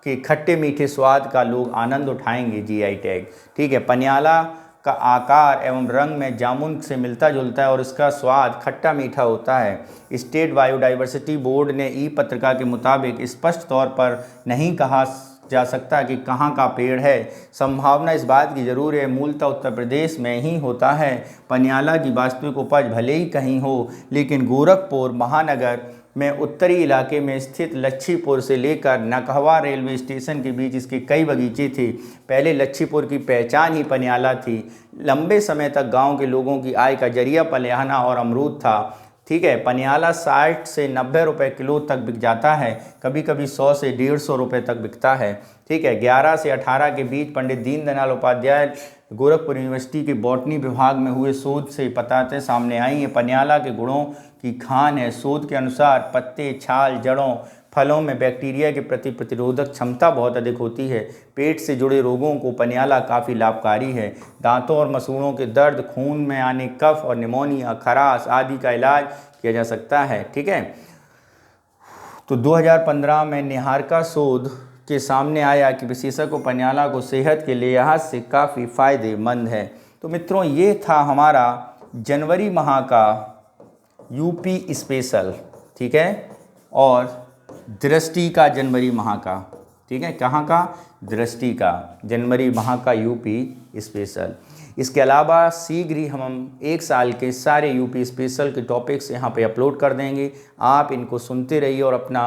के खट्टे मीठे स्वाद का लोग आनंद उठाएंगे। GI tag. ठीक है, पनियाला का आकार एवं रंग में जामुन से मिलता जुलता है और इसका स्वाद खट्टा मीठा होता है। स्टेट बायोडाइवर्सिटी बोर्ड ने ई-पत्रिका के मुताबिक स्पष्ट तौर पर नहीं कहा जा सकता कि कहाँ का पेड़ है। संभावना इस बात की जरूर है मूलतः उत्तर प्रदेश में ही होता है। पनियाला की वास्तविक उपज भले ही कहीं हो, लेकिन गोरखपुर महानगर में उत्तरी इलाके में स्थित लच्छीपुर से लेकर नकहवा रेलवे स्टेशन के बीच इसके कई बगीचे थे। पहले लच्छीपुर की पहचान ही पनियाला थी। लंबे समय तक गांव के लोगों की आय का जरिया पनियाला और अमरूद था। ठीक है, पनियाला 60 से 90 रुपए किलो तक बिक जाता है, कभी कभी 100 से 150 रुपये तक बिकता है। ठीक है, 11 से 18 के बीच पंडित दीनदयाल उपाध्याय गोरखपुर यूनिवर्सिटी के बॉटनी विभाग में हुए शोध से पताते सामने आई हैं। पनियाला के गुणों की खान है। शोध के अनुसार पत्ते, छाल, जड़ों, फलों में बैक्टीरिया के प्रति प्रतिरोधक क्षमता बहुत अधिक होती है। पेट से जुड़े रोगों को पनियाला काफ़ी लाभकारी है। दांतों और मसूड़ों के दर्द, खून में आने कफ और निमोनिया, खराश आदि का इलाज किया जा सकता है। ठीक है, तो 2015 में निहारिका शोध के सामने आया कि विशेषज्ञों पनियाला को सेहत के लिहाज से काफ़ी फ़ायदेमंद है। तो मित्रों, ये था हमारा जनवरी माह का यूपी स्पेशल। ठीक है, और दृष्टि का जनवरी माह का, ठीक है, कहाँ का, दृष्टि का जनवरी माह का यूपी स्पेशल। इसके अलावा शीघ्र ही हम 1 साल के सारे यूपी स्पेशल के टॉपिक्स यहाँ पे अपलोड कर देंगे। आप इनको सुनते रहिए और अपना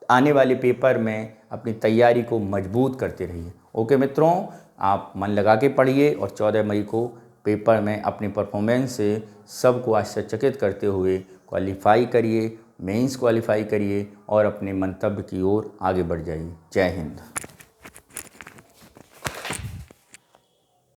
आने वाले पेपर में अपनी तैयारी को मजबूत करते रहिए। ओके मित्रों, आप मन लगा के पढ़िए और 14 मई को पेपर में अपनी परफॉर्मेंस से सबको आश्चर्यचकित करते हुए क्वालिफाई करिए, मेंस क्वालिफाई करिए और अपने मंतव्य की ओर आगे बढ़ जाइए। जय हिंद।